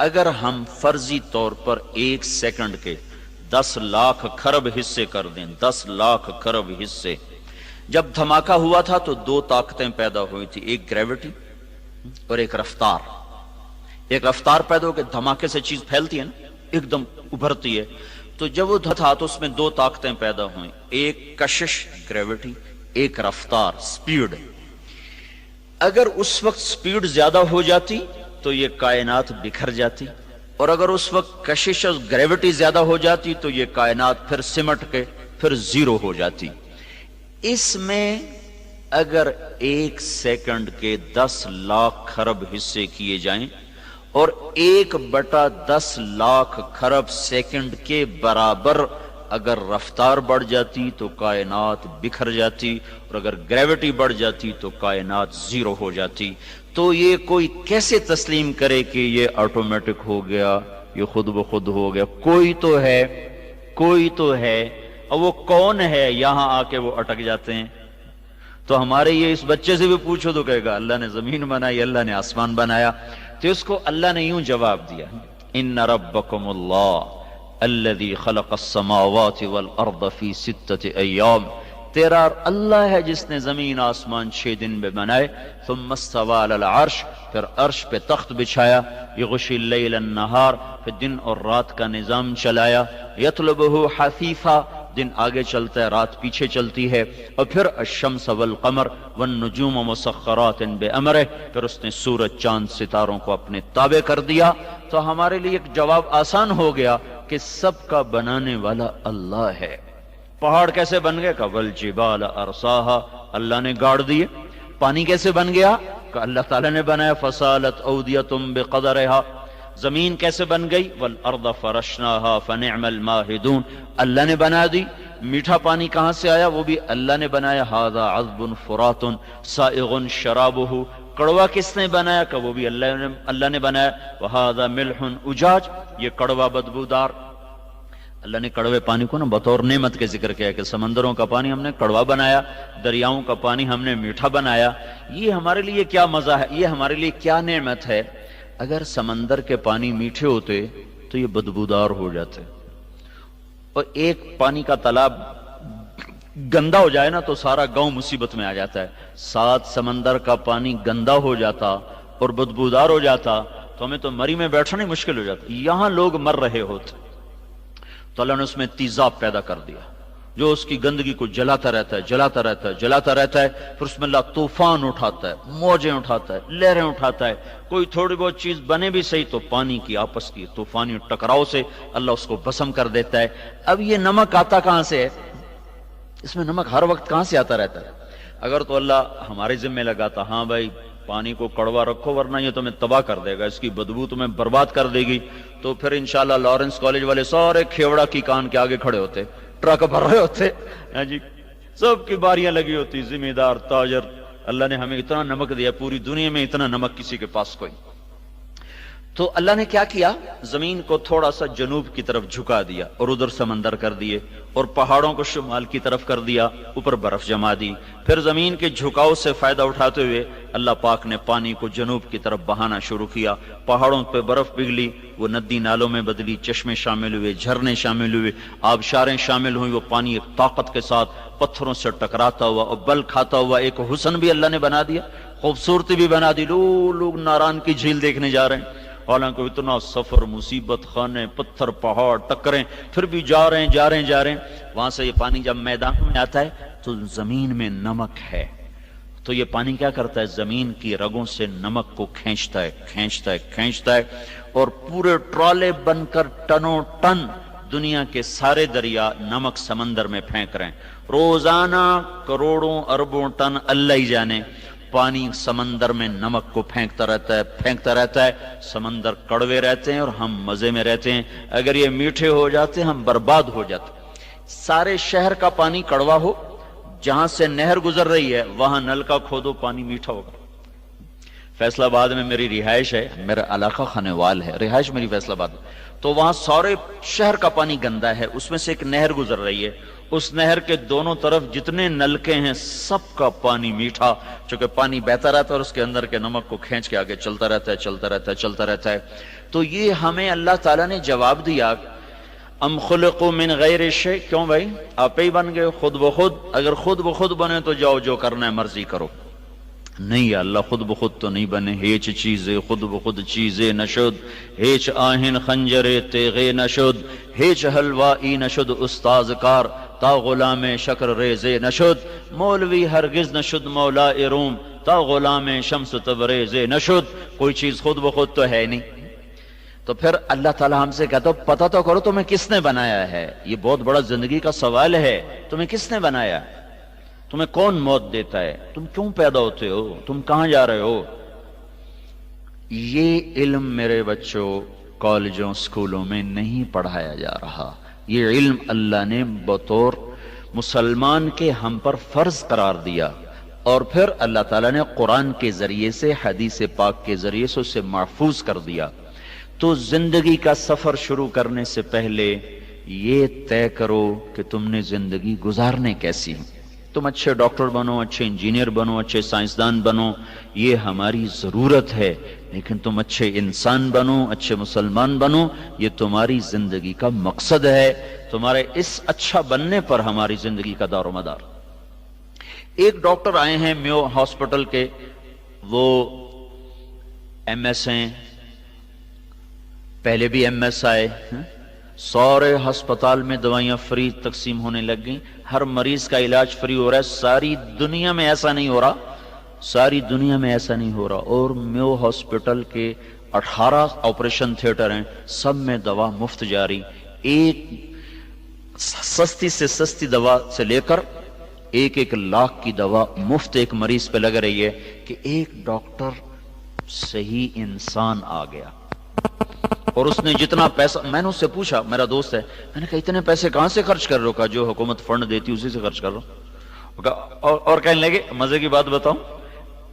اگر ہم فرضی طور پر 1 سیکنڈ کے 10 لاکھ کھرب حصے کر دیں، 10 لاکھ کھرب حصے، جب دھماکہ ہوا تھا تو 2 طاقتیں پیدا ہوئی تھی، ایک گریوٹی اور ایک رفتار۔ ایک رفتار پیدا ہو کہ دھماکے سے چیز پھیلتی ہے نا، ایک دم ابھرتی ہے، تو جب وہ تھا تو اس میں 2 طاقتیں پیدا ہوئیں، ایک کشش گریوٹی، ایک رفتار سپیڈ۔ اگر اس وقت سپیڈ زیادہ ہو جاتی تو یہ کائنات بکھر جاتی، اور اگر اس وقت کشش اور گریوٹی زیادہ ہو جاتی تو یہ کائنات پھر سمٹ کے پھر زیرو ہو جاتی۔ اس میں اگر 1 سیکنڈ کے 10 لاکھ کھرب حصے کیے جائیں اور 1/10 لاکھ کھرب سیکنڈ کے برابر اگر رفتار بڑھ جاتی تو کائنات بکھر جاتی، اور اگر گریوٹی بڑھ جاتی تو کائنات زیرو ہو جاتی۔ تو یہ کوئی کیسے تسلیم کرے کہ یہ آٹومیٹک ہو گیا، یہ خود بخود ہو گیا؟ کوئی تو ہے، کوئی تو ہے، اور وہ کون ہے؟ یہاں آ کے وہ اٹک جاتے ہیں۔ تو ہمارے یہ اس بچے سے بھی پوچھو تو کہے گا اللہ نے زمین بنائی، اللہ نے آسمان بنایا۔ تو اس کو اللہ نے یوں جواب دیا، ان ربکم اللہ الذی خلق السماوات والارض فی 6 ایام، تیرا اللہ ہے جس نے زمین آسمان 6 دن میں بنائے، ثم استوى علی العرش، پھر عرش پہ تخت بچھایا، یغشی اللیل النہار، پھر دن اور رات کا نظام چلایا، یطلبہ حثیثا، دن آگے چلتا ہے رات پیچھے چلتی ہے، اور پھر الشمس والقمر والنجوم مسخرات بامرہ، پھر اس نے سورج چاند ستاروں کو اپنے تابع کر دیا۔ تو ہمارے لیے ایک جواب آسان ہو گیا کہ سب کا بنانے والا اللہ ہے۔ پہاڑ کیسے بن گئے؟ کہ والجبال ارساہا، اللہ نے گاڑ دیے۔ پانی کیسے بن گیا؟ کہ اللہ تعالیٰ نے بنایا، فسالت اودیۃ بقدرہا۔ زمین کیسے بن گئی؟ والارض فرشناہا فنعم الماہدون، اللہ نے بنا دی۔ میٹھا پانی کہاں سے آیا؟ وہ بھی اللہ نے بنایا، ھذا عذب فرات سائغ شرابہ۔ کڑوا کس نے بنایا؟ کہ وہ بھی اللہ نے بنایا، وھذا ملح اجاج، یہ کڑوا بدبودار۔ اللہ نے کڑوے پانی کو نا بطور نعمت کے ذکر کیا کہ سمندروں کا پانی ہم نے کڑوا بنایا، دریاؤں کا پانی ہم نے میٹھا بنایا۔ یہ ہمارے لیے کیا مزہ ہے، یہ ہمارے لیے کیا نعمت ہے۔ اگر سمندر کے پانی میٹھے ہوتے تو یہ بدبودار ہو جاتے، اور ایک پانی کا تالاب گندا ہو جائے نا تو سارا گاؤں مصیبت میں آ جاتا ہے۔ 7 سمندر کا پانی گندا ہو جاتا اور بدبودار ہو جاتا تو ہمیں تو مری میں بیٹھنا ہی مشکل ہو جاتا۔ یہاں لوگ مر رہے ہوتے تو اللہ نے اس میں تیزاب پیدا کر دیا جو اس کی گندگی کو جلاتا رہتا ہے، جلاتا رہتا ہے، جلاتا رہتا ہے۔ پھر اس میں اللہ طوفان اٹھاتا ہے، موجیں اٹھاتا ہے، لہریں اٹھاتا ہے۔ کوئی تھوڑی بہت چیز بنے بھی صحیح تو پانی کی آپس کی طوفانی ٹکراؤ سے اللہ اس کو بھسم کر دیتا ہے۔ اب یہ نمک آتا کہاں سے ہے؟ اس میں نمک ہر وقت کہاں سے آتا رہتا ہے؟ اگر تو اللہ ہمارے ذمہ لگاتا، ہاں بھائی پانی کو کڑوا رکھو ورنہ یہ تمہیں تباہ کر دے گا، اس کی بدبو تمہیں برباد کر دے گی، تو پھر انشاءاللہ لارنس کالج والے سارے کھیوڑا کی کان کے آگے کھڑے ہوتے، ٹرک بھر رہے ہوتے، ہاں جی، سب کی باریاں لگی ہوتی، ذمہ دار، تاجر۔ اللہ نے ہمیں اتنا نمک دیا، پوری دنیا میں اتنا نمک کسی کے پاس کوئی۔ تو اللہ نے کیا کیا؟ زمین کو تھوڑا سا جنوب کی طرف جھکا دیا اور ادھر سمندر کر دیے، اور پہاڑوں کو شمال کی طرف کر دیا، اوپر برف جما دی۔ پھر زمین کے جھکاؤ سے فائدہ اٹھاتے ہوئے اللہ پاک نے پانی کو جنوب کی طرف بہانا شروع کیا، پہاڑوں پہ برف پگھلی، وہ ندی نالوں میں بدلی، چشمے شامل ہوئے، جھرنے شامل ہوئے، آبشاریں شامل ہوئیں، وہ پانی ایک طاقت کے ساتھ پتھروں سے ٹکراتا ہوا اور بل کھاتا ہوا ایک حسن بھی اللہ نے بنا دیا، خوبصورتی بھی بنا دی۔ لوگ ناران کی جھیل دیکھنے جا رہے ہیں، حالانکہ اتنا سفر، مصیبت خانے، پتھر، پہاڑ ٹکریں، پھر بھی جا رہے ہیں۔ وہاں سے یہ پانی جب میدان میں آتا ہے تو زمین میں نمک ہے، تو یہ پانی کیا کرتا ہے؟ زمین کی رگوں سے نمک کو کھینچتا ہے، اور پورے ٹرالے بن کر ٹنوں ٹن دنیا کے سارے دریا نمک سمندر میں پھینک رہے ہیں۔ روزانہ کروڑوں اربوں ٹن اللہ ہی جانے پانی سمندر میں نمک کو پھینکتا رہتا ہے۔ سمندر کڑوے رہتے ہیں اور ہم مزے میں رہتے ہیں۔ اگر یہ میٹھے ہو جاتے ہم برباد ہو جاتے۔ سارے شہر کا پانی کڑوا ہو، جہاں سے نہر گزر رہی ہے وہاں نل کا کھودو، پانی میٹھا ہوگا۔ فیصل آباد میں میری رہائش ہے، میرا علاقہ خانوال ہے، رہائش میری فیصل آباد میں۔ تو وہاں سارے شہر کا پانی گندا ہے، اس میں سے ایک نہر گزر رہی ہے، اس نہر کے دونوں طرف جتنے نلکے ہیں سب کا پانی میٹھا، چونکہ پانی بہتا رہتا ہے اور اس کے اندر کے نمک کو کھینچ کے آگے چلتا رہتا ہے چلتا رہتا ہے چلتا رہتا ہے۔ تو یہ ہمیں اللہ تعالیٰ نے جواب دیا، ام خلقوا من غیر شیء، کیوں بھائی آپ ہی بن گئے خود بخود؟ اگر خود بخود بنے تو جاؤ جو کرنا ہے مرضی کرو۔ نہیں اللہ خود بخود تو نہیں بنے، ہیچ چیزیں خود بخود چیزیں نشد، ہیچ آہن خنجر تیغے نشد، ہیچ حلوائی نشد استاذ کار، تا غلام شکر ریزے نشد، مولوی ہرگز نشد مولا روم، تا غلام شمس تبریز نشد۔ کوئی چیز خود بخود تو ہے نہیں۔ تو پھر اللہ تعالیٰ ہم سے کہتا ہے پتہ تو کرو تمہیں کس نے بنایا ہے، یہ بہت بڑا زندگی کا سوال ہے، تمہیں کس نے بنایا، تمہیں کون موت دیتا ہے، تم کیوں پیدا ہوتے ہو، تم کہاں جا رہے ہو؟ یہ علم میرے بچوں کالجوں سکولوں میں نہیں پڑھایا جا رہا۔ یہ علم اللہ نے بطور مسلمان کے ہم پر فرض قرار دیا، اور پھر اللہ تعالیٰ نے قرآن کے ذریعے سے حدیث پاک کے ذریعے سے اسے محفوظ کر دیا۔ تو زندگی کا سفر شروع کرنے سے پہلے یہ طے کرو کہ تم نے زندگی گزارنے کیسی ہے۔ تم اچھے ڈاکٹر بنو، اچھے انجینئر بنو، اچھے سائنسدان بنو، یہ ہماری ضرورت ہے، لیکن تم اچھے انسان بنو، اچھے مسلمان بنو، یہ تمہاری زندگی کا مقصد ہے۔ تمہارے اس اچھا بننے پر ہماری زندگی کا دار و مدار۔ ایک ڈاکٹر آئے ہیں میو ہاسپٹل کے، وہ ایم ایس ہیں، پہلے بھی ایم ایس آئے، سارے ہسپتال میں دوائیاں فری تقسیم ہونے لگ گئیں، ہر مریض کا علاج فری ہو رہا ہے۔ ساری دنیا میں ایسا نہیں ہو رہا، ساری دنیا میں ایسا نہیں ہو رہا۔ اور میو ہاسپٹل کے 18 آپریشن تھیٹر ہیں، سب میں دوا مفت جاری، ایک سستی سے سستی دوا سے لے کر 1 لاکھ کی دوا مفت ایک مریض پہ لگ رہی ہے کہ ایک ڈاکٹر صحیح انسان آ گیا۔ اور اس نے جتنا پیسہ، میں نے اس سے پوچھا، میرا دوست ہے، میں نے کہا اتنے پیسے کہاں سے خرچ کر رہے ہو؟ کہا جو حکومت فنڈ دیتی اسی سے خرچ کر رہا ہوں۔ اور کہنے لگے مزے کی بات بتاؤں،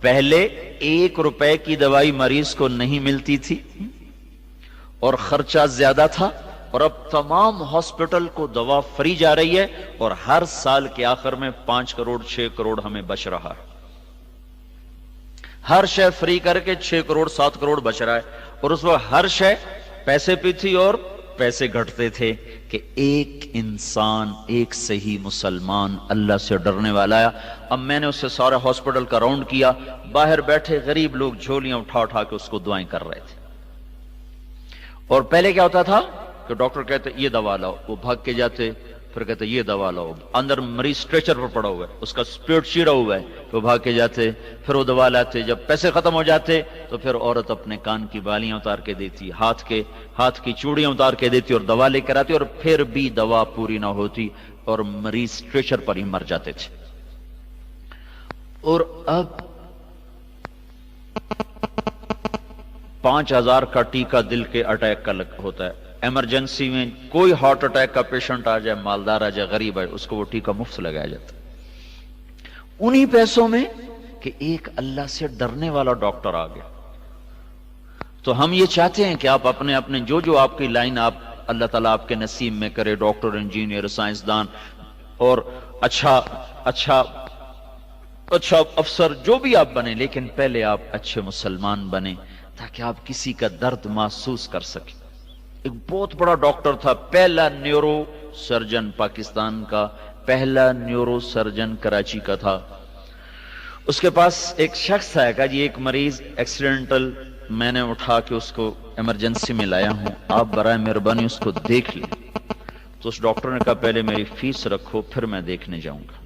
پہلے 1 روپے کی دوائی مریض کو نہیں ملتی تھی اور خرچہ زیادہ تھا، اور اب تمام ہاسپٹل کو دوا فری جا رہی ہے، اور ہر سال کے آخر میں 5 کروڑ 6 کروڑ ہمیں بچ رہا ہے۔ ہر شے فری کر کے 6 کروڑ 7 کروڑ بچ رہا ہے، اور اس وقت ہر شے پیسے پہ تھی اور پیسے گھٹتے تھے کہ ایک انسان، ایک صحیح مسلمان اللہ سے ڈرنے والا ہے۔ اب میں نے اس سے سارے ہاسپٹل کا راؤنڈ کیا، باہر بیٹھے غریب لوگ جھولیاں اٹھا اٹھا کے اس کو دعائیں کر رہے تھے۔ اور پہلے کیا ہوتا تھا کہ ڈاکٹر کہتے یہ دوا لاؤ، وہ بھاگ کے جاتے، پھر کہتے یہ دوا لاؤ، اندر مریض اسٹریچر پر پڑا ہوا ہے، اس کا پیٹ چیرا ہوا ہے، وہ بھاگ کے جاتے، پھر وہ دوا لاتے، جب پیسے ختم ہو جاتے تو پھر عورت اپنے کان کی بالیاں اتار کے دیتی، ہاتھ کی چوڑیاں اتار کے دیتی اور دوا لے کر آتی، اور پھر بھی دوا پوری نہ ہوتی اور مریض اسٹریچر پر ہی مر جاتے تھے۔ اور اب 5000 کا ٹیکہ دل کے اٹیک کا ہوتا ہے، ایمرجنسی میں کوئی ہارٹ اٹیک کا پیشنٹ آ جائے، مالدار آ جائے، غریب آئے، اس کو وہ ٹیکہ مفت لگایا جاتا ہے انہی پیسوں میں کہ ایک اللہ سے ڈرنے والا ڈاکٹر آ گیا۔ تو ہم یہ چاہتے ہیں کہ آپ اپنے جو آپ کی لائن آپ اللہ تعالیٰ آپ کے نصیب میں کرے، ڈاکٹر، انجینئر، سائنسدان اور اچھا افسر، جو بھی آپ بنے، لیکن پہلے آپ اچھے مسلمان بنے تاکہ آپ کسی کا درد محسوس کر سکیں۔ ایک بہت بڑا ڈاکٹر تھا، پہلا نیورو سرجن پاکستان کا، پہلا نیورو سرجن کراچی کا تھا۔ اس کے پاس ایک شخص آیا، کہا جی ایک مریض ایکسیڈنٹل میں نے اٹھا کے اس کو ایمرجنسی میں لایا ہوں، آپ برائے مہربانی اس کو دیکھ لیں۔ تو اس ڈاکٹر نے کہا پہلے میری فیس رکھو پھر میں دیکھنے جاؤں گا۔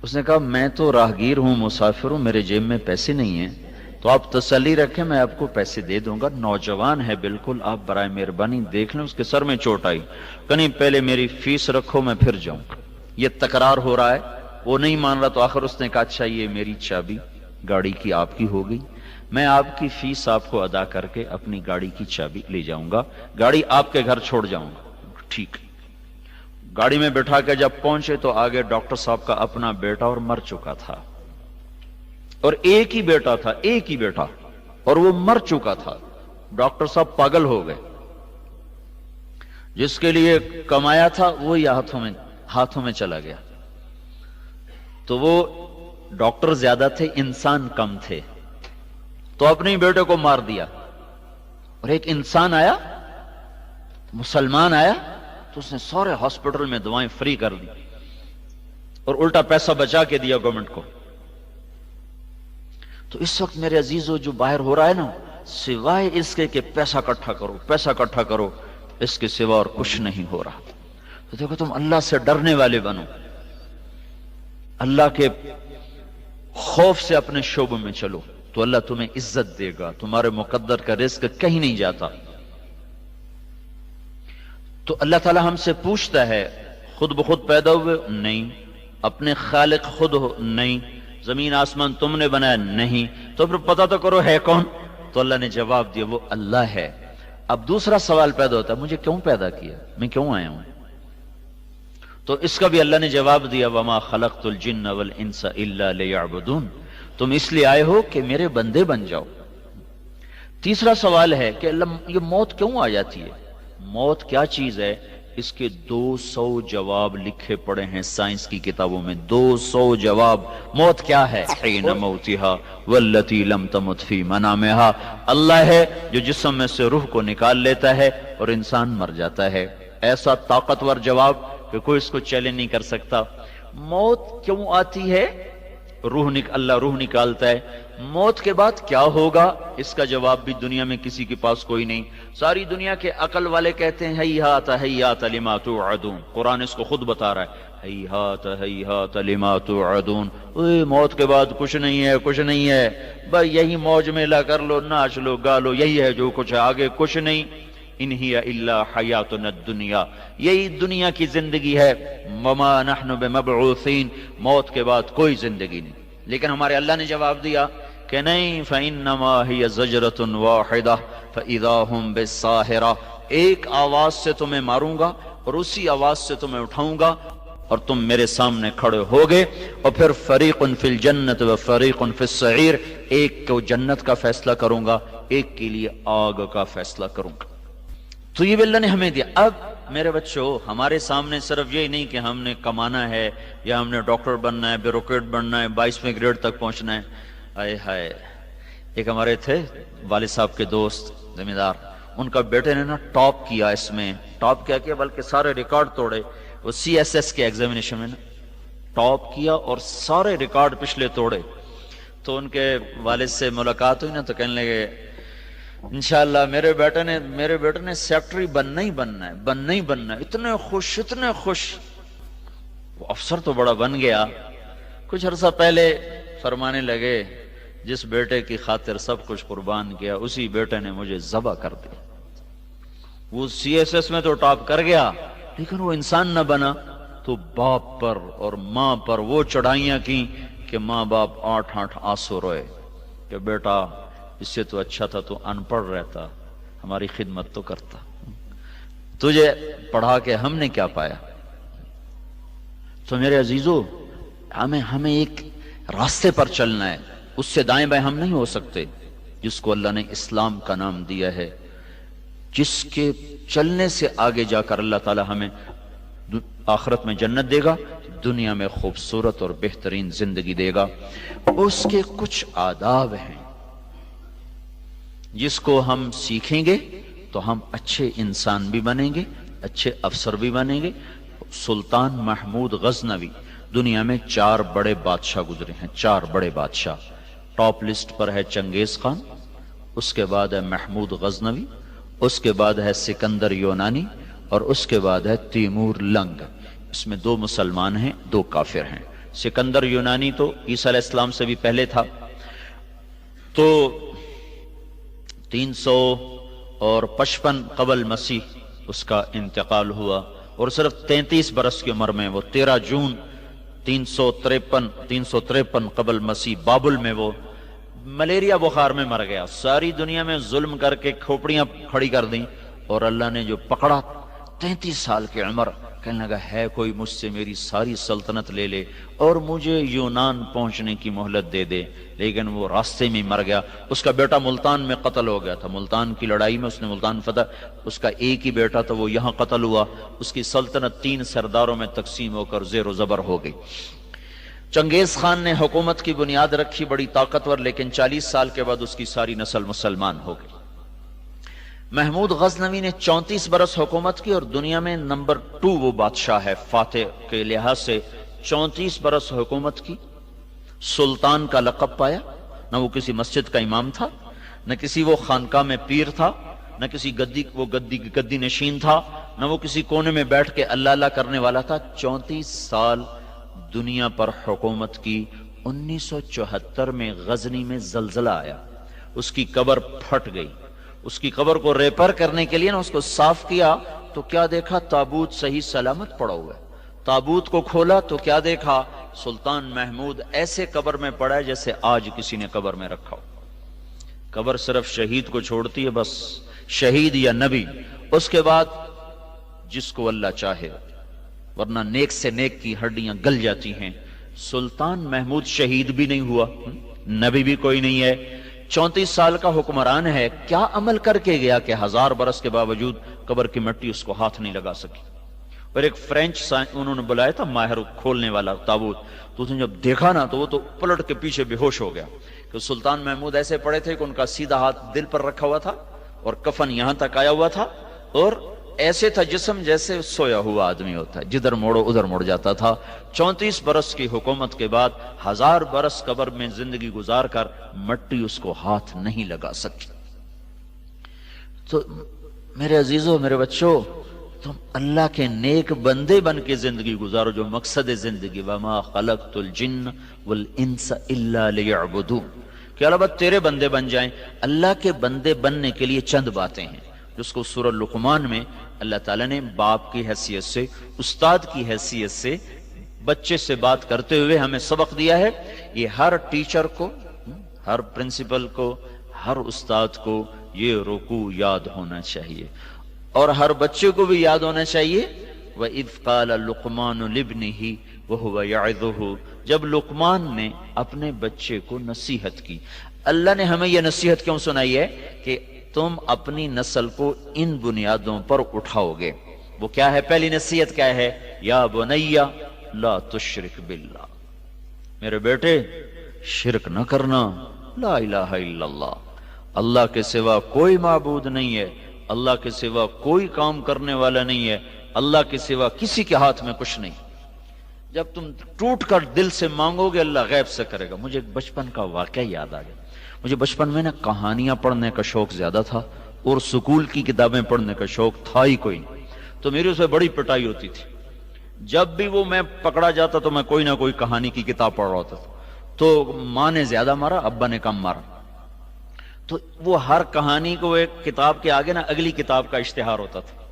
اس نے کہا میں تو راہگیر ہوں، مسافر ہوں، میرے جیب میں پیسے نہیں ہیں، تو آپ تسلی رکھیں میں آپ کو پیسے دے دوں گا، نوجوان ہے بالکل، آپ برائے مہربانی دیکھ لیں۔ اس کے سر میں چوٹ آئی، کہیں پہلے میری فیس رکھو میں پھر جاؤں گا۔ یہ تکرار ہو رہا ہے، وہ نہیں مان رہا، تو آخر اس نے کہا اچھا یہ میری چابی گاڑی کی آپ کی ہو گئی، میں آپ کی فیس آپ کو ادا کر کے اپنی گاڑی کی چابی لے جاؤں گا، گاڑی آپ کے گھر چھوڑ جاؤں گا۔ ٹھیک، گاڑی میں بٹھا کے جب پہنچے تو آگے ڈاکٹر صاحب کا اپنا بیٹا اور مر چکا تھا، اور ایک ہی بیٹا تھا، ایک ہی بیٹا، اور وہ مر چکا تھا۔ ڈاکٹر صاحب پاگل ہو گئے، جس کے لیے کمایا تھا وہی ہاتھوں میں چلا گیا. تو وہ ڈاکٹر زیادہ تھے، انسان کم تھے، تو اپنے ہی بیٹے کو مار دیا. اور ایک انسان آیا، مسلمان آیا، تو اس نے سارے ہاسپٹل میں دوائیں فری کر دی اور الٹا پیسہ بچا کے دیا گورنمنٹ کو. تو اس وقت میرے عزیزو جو باہر ہو رہا ہے نا، سوائے اس کے کہ پیسہ اکٹھا کرو، اس کے سوا اور کچھ نہیں ہو رہا. تو دیکھو، تم اللہ سے ڈرنے والے بنو، اللہ کے خوف سے اپنے شعبوں میں چلو، تو اللہ تمہیں عزت دے گا. تمہارے مقدر کا رزق کہیں نہیں جاتا. تو اللہ تعالی ہم سے پوچھتا ہے، خود بخود پیدا ہوئے؟ نہیں. اپنے خالق خود ہو؟ نہیں. زمین آسمان تم نے بنایا؟ نہیں. تو پھر پتہ تو کرو ہے کون؟ تو اللہ نے جواب دیا، وہ اللہ ہے. اب دوسرا سوال پیدا ہوتا ہے، مجھے کیوں پیدا کیا، میں کیوں آیا ہوں؟ تو اس کا بھی اللہ نے جواب دیا، وما خلقت الجن والانس الا لیعبدون. تم اس لیے آئے ہو کہ میرے بندے بن جاؤ. تیسرا سوال ہے کہ اللہ، یہ موت کیوں آ جاتی ہے؟ موت کیا چیز ہے؟ اس کے 200 جواب لکھے پڑے ہیں سائنس کی کتابوں میں. 200 جواب. موت کیا ہے؟ حین موتها والتی لم تمت فی منامها. اللہ ہے جو جسم میں سے روح کو نکال لیتا ہے اور انسان مر جاتا ہے. ایسا طاقتور جواب کہ کوئی اس کو چیلنج نہیں کر سکتا. موت کیوں آتی ہے؟ اللہ روح نکالتا ہے. موت کے بعد کیا ہوگا؟ اس کا جواب بھی دنیا میں کسی کے پاس کوئی نہیں. ساری دنیا کے عقل والے کہتے ہیں ہیہات ہیہات لما توعدون. قرآن اس کو خود بتا رہا ہے، ہیہات ہیہات لما توعدون. موت کے بعد کچھ نہیں ہے، بھائی یہی موج میلہ کر لو، ناچ لو، گا لو، یہی ہے جو کچھ ہے، آگے کچھ نہیں. ان ہی الا حیاتنا الدنیا، یہی دنیا کی زندگی ہے. وما نحن بمبعوثین، موت کے بعد کوئی زندگی نہیں. لیکن ہمارے اللہ نے جواب دیا کہ نہیں، فإنما هي زجرة واحدة فإذا هم بالساہرة. ایک آواز سے تمہیں ماروں گا اور اسی آواز سے تمہیں اٹھاؤں گا اور تم میرے سامنے کھڑے ہوگے، اور پھر فریق فی الجنت و فریق فی السعیر. ایک کو جنت کا فیصلہ کروں گا، ایک کے لیے آگ کا فیصلہ کروں گا. تو یہ بھی اللہ نے ہمیں دیا. اب میرے بچوں، ہمارے سامنے صرف یہ نہیں کہ ہم نے کمانا ہے یا ہم نے ڈاکٹر بننا ہے، بیوروکریٹ بننا ہے، 22ویں گریڈ تک پہنچنا ہے. آئے ہائے، ایک ہمارے تھے والد صاحب کے دوست زمیندار، ان کا بیٹے نے نا ٹاپ کیا. اس میں ٹاپ کیا بلکہ سارے ریکارڈ توڑے. وہ CSS کے ایگزامینیشن میں نا ٹاپ کیا اور سارے ریکارڈ پچھلے توڑے. تو ان کے والد سے ملاقات ہوئی نا، تو کہنے لگے انشاءاللہ میرے بیٹے نے سیکٹری بننا ہی بننا ہے. اتنے خوش. وہ افسر تو بڑا بن گیا. کچھ عرصہ پہلے فرمانے لگے، جس بیٹے کی خاطر سب کچھ قربان کیا، اسی بیٹے نے مجھے ذبح کر دیا. وہ CSS میں تو ٹاپ کر گیا، لیکن وہ انسان نہ بنا. تو باپ پر اور ماں پر وہ چڑھائیاں کی کہ ماں باپ 8 آنسو روئے کہ بیٹا اس سے تو اچھا تھا تو ان پڑھ رہتا، ہماری خدمت تو کرتا، تجھے پڑھا کے ہم نے کیا پایا. تو میرے عزیزو، ہمیں ایک راستے پر چلنا ہے، اس سے دائیں بائیں ہم نہیں ہو سکتے، جس کو اللہ نے اسلام کا نام دیا ہے، جس کے چلنے سے آگے جا کر اللہ تعالی ہمیں آخرت میں جنت دے گا، دنیا میں خوبصورت اور بہترین زندگی دے گا. اس کے کچھ آداب ہیں جس کو ہم سیکھیں گے تو ہم اچھے انسان بھی بنیں گے، اچھے افسر بھی بنیں گے. سلطان محمود غزنوی، دنیا میں 4 بڑے بادشاہ گزرے ہیں، 4 بڑے بادشاہ. ٹاپ لسٹ پر ہے چنگیز خان، اس کے بعد ہے محمود غزنوی، اس کے بعد ہے سکندر یونانی، اور اس کے بعد ہے تیمور لنگ. اس میں 2 مسلمان ہیں، 2 کافر ہیں. سکندر یونانی تو عیسیٰ علیہ السلام سے بھی پہلے تھا. تو 355 قبل مسیح اس کا انتقال ہوا، اور صرف 33 برس کی عمر میں وہ 13 جون 353 قبل مسیح بابل میں وہ ملیریا بخار میں مر گیا. ساری دنیا میں ظلم کر کے کھوپڑیاں کھڑی کر دیں، اور اللہ نے جو پکڑا 33 سال کی عمر کہنے لگا ہے کوئی مجھ سے میری ساری سلطنت لے لے اور مجھے یونان پہنچنے کی مہلت دے دے، لیکن وہ راستے میں مر گیا۔ اس کا بیٹا ملتان میں قتل ہو گیا تھا، ملتان کی لڑائی میں اس نے ملتان فتح، اس کا ایک ہی بیٹا تھا، وہ یہاں قتل ہوا، اس کی سلطنت 3 سرداروں میں تقسیم ہو کر زیر و زبر ہو گئی۔ چنگیز خان نے حکومت کی بنیاد رکھی، بڑی طاقتور، لیکن 40 سال کے بعد اس کی ساری نسل مسلمان ہو گئی۔ محمود غزنوی نے 34 برس حکومت کی اور دنیا میں نمبر 2 وہ بادشاہ ہے فاتح کے لحاظ سے، 34 برس حکومت کی، سلطان کا لقب پایا، نہ وہ کسی مسجد کا امام تھا، نہ کسی وہ خانقاہ میں پیر تھا، نہ کسی گدی نشین تھا، نہ وہ کسی کونے میں بیٹھ کے اللہ اللہ کرنے والا تھا۔ 34 سال دنیا پر حکومت کی۔ 1974 میں غزنی میں زلزلہ آیا، اس کی قبر پھٹ گئی، اس کی قبر کو ریپر کرنے کے لیے اس کو صاف کیا تو کیا دیکھا؟ تابوت صحیح سلامت پڑا ہوا ہے۔ تابوت کو کھولا تو کیا دیکھا؟ سلطان محمود ایسے قبر میں پڑا ہے جیسے آج کسی نے قبر میں رکھا ہو۔ قبر صرف شہید کو چھوڑتی ہے، بس شہید یا نبی، اس کے بعد جس کو اللہ چاہے، ورنہ نیک سے نیک کی ہڈیاں گل جاتی ہیں۔ سلطان محمود شہید بھی نہیں ہوا، نبی بھی کوئی نہیں ہے، 34 سال کا حکمران ہے، کیا عمل کر کے گیا کہ 1000 برس کے باوجود قبر کی مٹی اس کو ہاتھ نہیں لگا سکی۔ اور ایک فرینچ انہوں نے بلایا تھا ماہر کھولنے والا تابوت، تو اس نے جب دیکھا نا تو وہ تو پلٹ کے پیچھے بے ہوش ہو گیا کہ سلطان محمود ایسے پڑے تھے کہ ان کا سیدھا ہاتھ دل پر رکھا ہوا تھا اور کفن یہاں تک آیا ہوا تھا، اور ایسے تھا جسم جیسے سویا ہوا آدمی ہوتا ہے، جدھر موڑو ادھر مڑ جاتا تھا۔ 34 برس کی حکومت کے بعد 1000 برس قبر میں زندگی گزار کر مٹی اس کو ہاتھ نہیں لگا سکی۔ تو میرے عزیزوں، میرے بچوں، تم اللہ کے نیک بندے بن کے زندگی گزارو، جو مقصد زندگی وَمَا خَلَقْتُ الْجِنَّ وَالْإِنسَ إِلَّا لِيَعْبُدُونَ، کہ اللہ تیرے بندے بن جائیں۔ اللہ کے بندے بننے کے لیے چند باتیں ہیں جس کو سورہ لقمان میں اللہ تعالیٰ نے باپ کی حیثیت سے، استاد کی حیثیت سے بچے سے بات کرتے ہوئے ہمیں سبق دیا ہے۔ یہ ہر ٹیچر کو، ہر پرنسپل کو، ہر استاد کو یہ رکوع یاد ہونا چاہیے، اور ہر بچے کو بھی یاد ہونا چاہیے۔ وَإِذْ قَالَ لُقْمَانُ لِابْنِهِ وَهُوَ يَعِظُهُ، جب لقمان نے اپنے بچے کو نصیحت کی۔ اللہ نے ہمیں یہ نصیحت کیوں سنائی ہے کہ تم اپنی نسل کو ان بنیادوں پر اٹھاؤ گے۔ وہ کیا ہے؟ پہلی نصیحت کیا ہے؟ یا بنی لا تشرک باللہ، میرے بیٹے شرک نہ کرنا، لا الہ الا اللہ، اللہ کے سوا کوئی معبود نہیں ہے، اللہ کے سوا کوئی کام کرنے والا نہیں ہے، اللہ کے سوا کسی کے ہاتھ میں کچھ نہیں۔ جب تم ٹوٹ کر دل سے مانگو گے اللہ غیب سے کرے گا۔ مجھے ایک بچپن کا واقعہ یاد آ گیا۔ مجھے بچپن میں نا کہانیاں پڑھنے کا شوق زیادہ تھا، اور سکول کی کتابیں پڑھنے کا شوق تھا ہی کوئی نہیں، تو میری اس میں بڑی پٹائی ہوتی تھی۔ جب بھی وہ میں پکڑا جاتا تو میں کوئی نہ کوئی کہانی کی کتاب پڑھ رہا ہوتا تھا، تو ماں نے زیادہ مارا، ابا نے کم مارا۔ تو وہ ہر کہانی کو ایک کتاب کے آگے نا اگلی کتاب کا اشتہار ہوتا تھا۔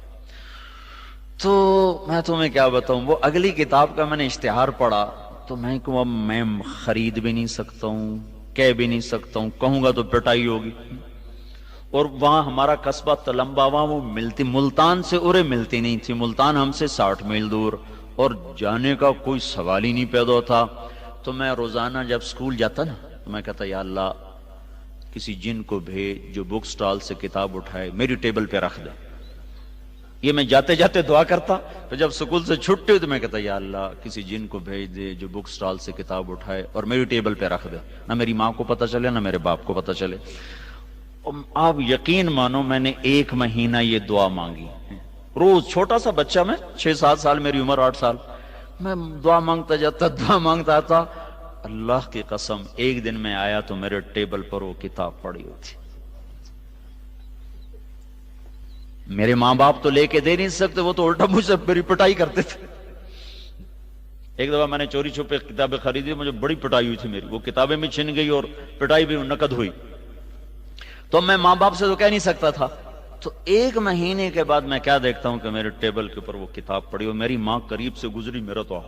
تو میں تمہیں کیا بتاؤں، وہ اگلی کتاب کا میں نے اشتہار پڑھا تو میں کہوں اب میں خرید بھی نہیں سکتا ہوں، کہہ بھی نہیں سکتا ہوں، کہوں گا تو پٹائی ہوگی۔ اور وہاں ہمارا قصبہ تلمبا، وہاں وہ ملتی، ملتان سے ارے ملتی نہیں تھی، ملتان ہم سے 60 میل دور، اور جانے کا کوئی سوال ہی نہیں پیدا تھا۔ تو میں روزانہ جب سکول جاتا نا تو میں کہتا یا اللہ کسی جن کو بھیج جو بک سٹال سے کتاب اٹھائے میری ٹیبل پہ رکھ دے۔ یہ میں جاتے جاتے دعا کرتا، تو جب سکول سے چھٹتے ہوئی تو میں کہتا یا اللہ کسی جن کو بھیج دے جو بک سٹال سے کتاب اٹھائے اور میری ٹیبل پہ رکھ دے، نہ میری ماں کو پتہ چلے نہ میرے باپ کو پتہ چلے۔ آپ یقین مانو میں نے 1 مہینہ یہ دعا مانگی، روز، چھوٹا سا بچہ میں، 6-7 سال میری عمر، 8 سال، میں دعا مانگتا جاتا، دعا مانگتا تھا۔ اللہ کی قسم ایک دن میں آیا تو میرے ٹیبل پر وہ کتاب پڑی ہوئی تھی۔ میرے ماں باپ تو لے کے دے نہیں سکتے، وہ تو الٹا مجھ سے میری پٹائی کرتے تھے۔ ایک دفعہ میں نے چوری چھپے کتابیں خریدی، مجھے بڑی پٹائی ہوئی تھی میری، وہ کتابیں بھی چھن گئی اور پٹائی بھی نقد ہوئی۔ تو میں ماں باپ سے تو کہہ نہیں سکتا تھا۔ تو 1 مہینے کے بعد میں کیا دیکھتا ہوں کہ میرے ٹیبل کے اوپر وہ کتاب پڑی ہو، میری ماں قریب سے گزری، میرا تو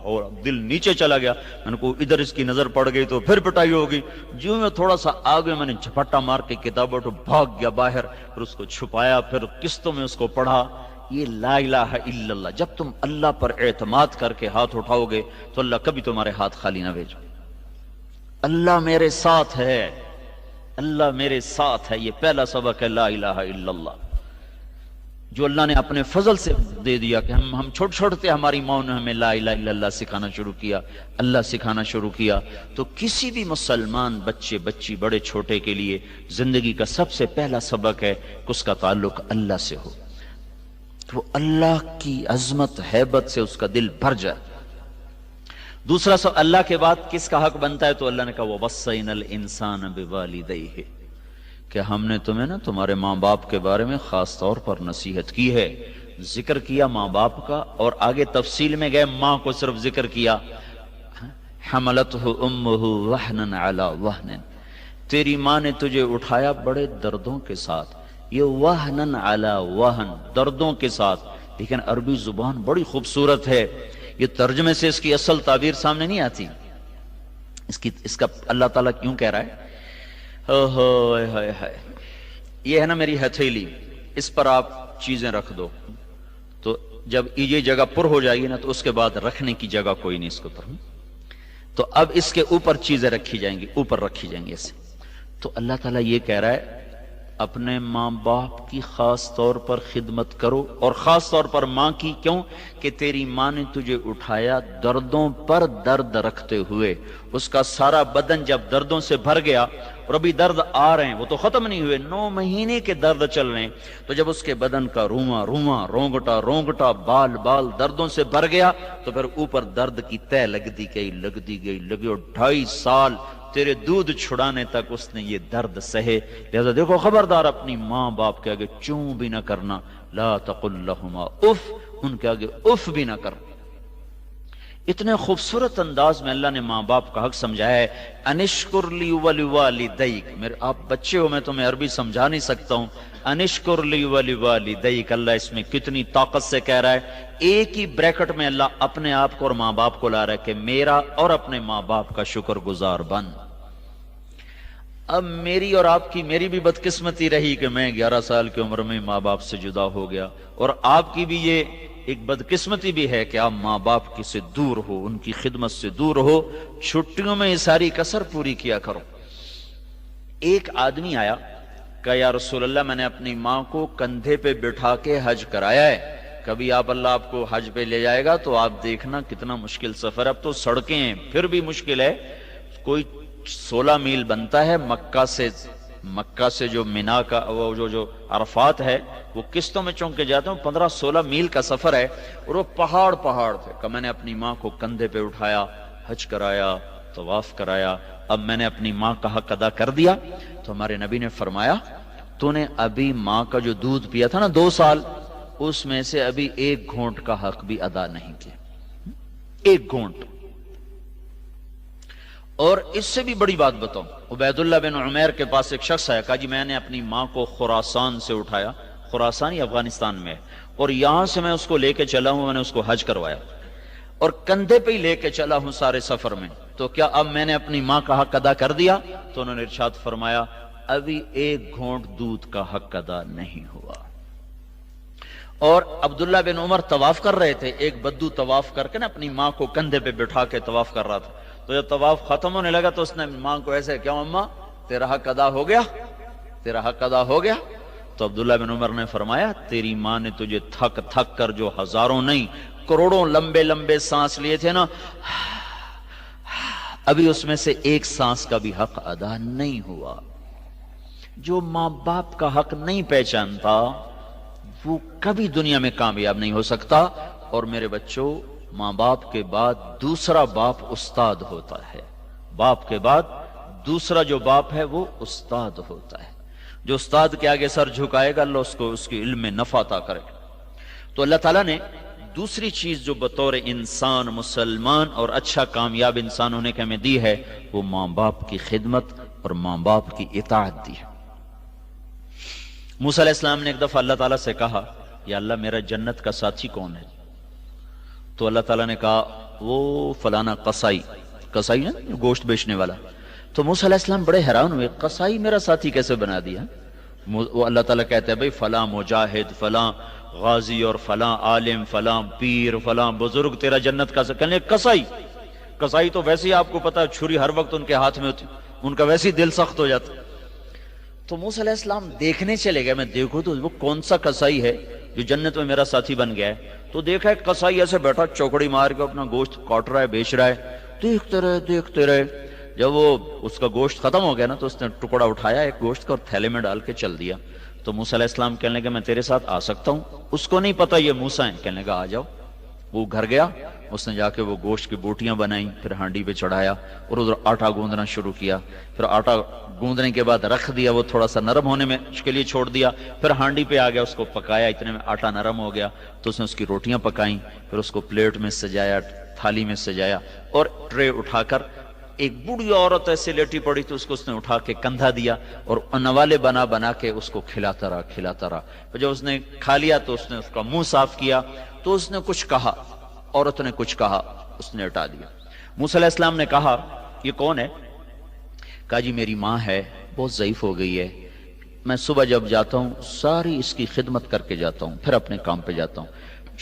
دل نیچے چلا گیا، میں نے کہا ادھر اس کی نظر پڑ گئی تو پھر پٹائی ہوگی۔ جو میں تھوڑا سا آگے میں نے جھپٹا مار کے کتاب اٹھو بھاگ گیا باہر، پھر اس کو چھپایا، پھر قسطوں میں اس کو پڑھا یہ لا الہ الا اللہ، جب تم اللہ پر اعتماد کر کے ہاتھ اٹھاؤ گے تو اللہ کبھی تمہارے ہاتھ خالی نہ بھیجو۔ اللہ میرے ساتھ ہے، اللہ میرے ساتھ ہے، یہ پہلا سبق ہے لا الہ الا اللہ، جو اللہ نے اپنے فضل سے دے دیا کہ ہم چھوٹے چھوٹے تھے، ہماری ماں نے ہمیں لا الہ الا اللہ سکھانا شروع کیا، اللہ سکھانا شروع کیا۔ تو کسی بھی مسلمان بچے بچی بڑے چھوٹے کے لیے زندگی کا سب سے پہلا سبق ہے کہ اس کا تعلق اللہ سے ہو، تو اللہ کی عظمت ہیبت سے اس کا دل بھر جائے۔ دوسرا سو اللہ کے بعد کس کا حق بنتا ہے؟ تو اللہ نے کہا وَوَصَّيْنَا الْإِنسَانَ بِوَالِدَيْهِ، کہ ہم نے تمہیں نا تمہارے ماں باپ کے بارے میں خاص طور پر نصیحت کی ہے، ذکر کیا ماں باپ کا، اور آگے تفصیل میں گئے، ماں کو صرف ذکر کیا، حملتہ امہ وہنا علی وہن، تیری ماں نے تجھے اٹھایا بڑے دردوں کے ساتھ، یہ وہن علی وہن، دردوں کے ساتھ، لیکن عربی زبان بڑی خوبصورت ہے، یہ ترجمے سے اس کی اصل تعبیر سامنے نہیں آتی، اس کا اللہ تعالیٰ کیوں کہہ رہا ہے یہ ہے نا میری ہتھیلی، اس پر آپ چیزیں رکھ دو، تو جب یہ جگہ پر ہو جائے گی نا تو اس کے بعد رکھنے کی جگہ کوئی نہیں اس کے اوپر، تو اب اس کے اوپر چیزیں رکھی جائیں گی، اوپر رکھی جائیں گی اسے۔ تو اللہ تعالیٰ یہ کہہ رہا ہے اپنے ماں باپ کی خاص طور پر خدمت کرو، اور خاص طور پر ماں کی، کیوں کہ تیری ماں نے تجھے اٹھایا دردوں پر درد رکھتے ہوئے، اس کا سارا بدن جب دردوں سے بھر گیا، اور ابھی درد آ رہے ہیں، وہ تو ختم نہیں ہوئے، 9 مہینے کے درد چل رہے ہیں، تو جب اس کے بدن کا رواں رواں، رونگٹا رونگٹا، بال بال دردوں سے بھر گیا، تو پھر اوپر درد کی تہ لگتی گئی، اور 2.5 سال تیرے دودھ چھڑانے تک اس نے یہ درد سہے۔ لہذا دیکھو خبردار اپنی ماں باپ کے آگے چوں بھی نہ کرنا، لا تقل لہما اف، ان کے آگے اف بھی نہ کرنا۔ اتنے خوبصورت انداز میں اللہ نے ماں باپ کا حق سمجھایا ہے، انشکر لی ولوالدیک، میرے آپ بچے ہو، میں تمہیں عربی سمجھا نہیں سکتا ہوں، انشکر لی ولوالدیک، اللہ اس میں کتنی طاقت سے کہہ رہا ہے، ایک ہی بریکٹ میں اللہ اپنے آپ کو اور ماں باپ کو لا رہا ہے کہ میرا اور اپنے ماں باپ کا شکر گزار بن۔ اب میری اور آپ کی، میری بھی بدقسمتی رہی کہ میں 11 سال کی عمر میں ماں باپ سے جدا ہو گیا، اور آپ کی بھی یہ ایک بدقسمتی بھی ہے کہ آپ ماں باپ کی سے دور ہو، ان کی خدمت سے دور ہو، چھٹیوں میں یہ ساری کسر پوری کیا کرو۔ ایک آدمی آیا، کہا یا رسول اللہ میں نے اپنی ماں کو کندھے پہ بٹھا کے حج کرایا ہے، کبھی اللہ آپ کو حج پہ لے جائے گا تو آپ دیکھنا کتنا مشکل سفر ہے، اب تو سڑکیں ہیں پھر بھی مشکل ہے، کوئی 16 میل بنتا ہے مکہ سے جو مینا کا وہ جو عرفات ہے، وہ قسطوں میں چونک کے جاتے ہیں، 15-16 میل کا سفر ہے، اور وہ پہاڑ تھے کہ میں نے اپنی ماں کو کندھے پہ اٹھایا، حج کرایا، طواف کرایا، اب میں نے اپنی ماں کا حق ادا کر دیا۔ تو ہمارے نبی نے فرمایا تو نے ابھی ماں کا جو دودھ پیا تھا نا 2 سال، اس میں سے ابھی 1 گھونٹ کا حق بھی ادا نہیں کیا، 1 گھونٹ۔ اور اس سے بھی بڑی بات بتاؤں، عبید اللہ بن عمیر کے پاس ایک شخص آیا، کہا جی میں نے اپنی ماں کو خراسان سے اٹھایا، خراسان ہی افغانستان میں ہے، اور یہاں سے میں اس کو لے کے چلا ہوں، میں نے اس کو حج کروایا، اور کندھے پہ ہی لے کے چلا ہوں سارے سفر میں، تو کیا اب میں نے اپنی ماں کا حق ادا کر دیا؟ تو انہوں نے ارشاد فرمایا ابھی 1 گھونٹ دودھ کا حق ادا نہیں ہوا۔ اور عبداللہ بن عمر طواف کر رہے تھے، ایک بدو طواف کر کے نا اپنی ماں کو کندھے پہ بٹھا کے طواف کر رہا تھا، تو جب طواف ختم ہونے لگا تو اس نے ماں کو ایسے، کیا اماں تیرا حق ادا ہو گیا، تیرا حق ادا ہو گیا؟ تو عبداللہ بن عمر نے فرمایا تیری ماں نے تجھے تھک تھک کر جو ہزاروں نہیں کروڑوں لمبے لمبے سانس لیے تھے نا، ابھی اس میں سے 1 سانس کا بھی حق ادا نہیں ہوا۔ جو ماں باپ کا حق نہیں پہچانتا وہ کبھی دنیا میں کامیاب نہیں ہو سکتا۔ اور میرے بچوں، ماں باپ کے بعد دوسرا باپ استاد ہوتا ہے، باپ کے بعد دوسرا جو باپ ہے وہ استاد ہوتا ہے۔ جو استاد کے آگے سر جھکائے گا اللہ اس کو اس کی علم میں نفع عطا کرے گا۔ تو اللہ تعالیٰ نے دوسری چیز جو بطور انسان مسلمان اور اچھا کامیاب انسان ہونے کے ہمیں دی ہے، وہ ماں باپ کی خدمت اور ماں باپ کی اطاعت دی ہے۔ موسیٰ علیہ السلام نے ایک دفعہ اللہ تعالیٰ سے کہا یا اللہ میرا جنت کا ساتھی کون ہے؟ تو اللہ تعالیٰ نے کہا وہ فلانا قصائی نا گوشت بیچنے والا۔ تو موسیٰ علیہ السلام بڑے حیران ہوئے، قصائی میرا ساتھی کیسے بنا دیا؟ وہ اللہ تعالیٰ کہتے ہیں بھئی فلاں مجاہد، فلاں غازی اور فلاں عالم، فلاں پیر، فلاں بزرگ تیرا جنت کا کہنے کسائی، کسائی تو ویسے ہی آپ کو پتا چھری ہر وقت ان کے ہاتھ میں ہوتی، ان کا ویسے ہی دل سخت ہو جاتا۔ تو موسیٰ علیہ السلام دیکھنے چلے گئے، میں دیکھوں تو وہ کون سا کسائی ہے جو جنت میں میرا ساتھی بن گیا ہے۔ تو دیکھا ایک کسائی ایسے بیٹھا چوکڑی مار کے اپنا گوشت کاٹ رہا ہے، بیچ رہا ہے، دیکھتے رہے۔ جب وہ اس کا گوشت ختم ہو گیا نا تو اس نے ٹکڑا اٹھایا ایک گوشت کا اور تھیلے میں ڈال کے چل دیا۔ تو موسیٰ علیہ السلام کہنے لگے میں تیرے ساتھ آ سکتا ہوں؟ اس کو نہیں پتا یہ موسیٰ ہیں، کہنے لگا آ جاؤ۔ وہ گھر گیا، اس نے جا کے وہ گوشت کی بوٹیاں بنائیں، پھر ہانڈی پہ چڑھایا اور ادھر آٹا گوندنا شروع کیا۔ پھر آٹا گوندنے کے بعد رکھ دیا، وہ تھوڑا سا نرم ہونے میں اس کے لیے چھوڑ دیا، پھر ہانڈی پہ آ گیا، اس کو پکایا، اتنے میں آٹا نرم ہو گیا تو اس نے اس کی روٹیاں پکائیں، پھر اس کو پلیٹ میں سجایا، تھالی میں سجایا، اور ٹرے اٹھا کر ایک بوڑھی عورت ایسے لیٹی پڑی تو اس نے اٹھا کے کندھا دیا اور نوالے بنا کے اس کو کھلاتا رہا۔ پھر جب اس نے کھا لیا تو اس نے اس کا منہ صاف کیا، تو اس نے کچھ کہا، عورت نے کچھ کہا، اس نے ہٹا دیا۔ موسیٰ علیہ السلام نے کہا یہ کون ہے؟ کہا جی میری ماں ہے، بہت ضعیف ہو گئی ہے، میں صبح جب جاتا ہوں ساری اس کی خدمت کر کے جاتا ہوں، پھر اپنے کام پہ جاتا ہوں،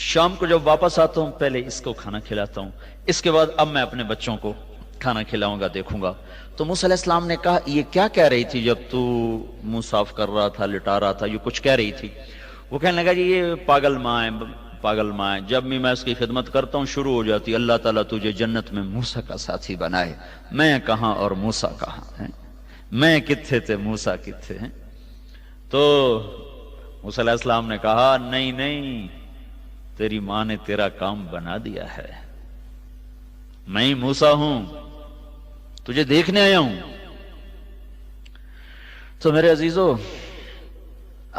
شام کو جب واپس آتا ہوں پہلے اس کو کھانا کھلاتا ہوں، اس کے بعد اب میں اپنے بچوں کو کھانا کھلاؤں گا، دیکھوں گا۔ تو موسیٰ علیہ السلام نے کہا یہ کیا کہہ رہی تھی جب تو منہ صاف کر رہا تھا، لٹا رہا تھا، یہ کچھ کہہ رہی تھی؟ وہ کہنے لگا جی یہ پاگل ماں ہے، جب بھی میں اس کی خدمت کرتا ہوں شروع ہو جاتی اللہ تعالیٰ تجھے جنت میں موسیٰ کا ساتھی بنائے۔ میں کہاں اور موسیٰ کہاں ہیں، میں کتھے تھے موسیٰ کتھے ہیں؟ تو موسیٰ علیہ السلام نے کہا نہیں، تیری ماں نے تیرا کام بنا دیا ہے، میں ہی موسیٰ ہوں، تجھے دیکھنے آیا ہوں۔ تو میرے عزیزو،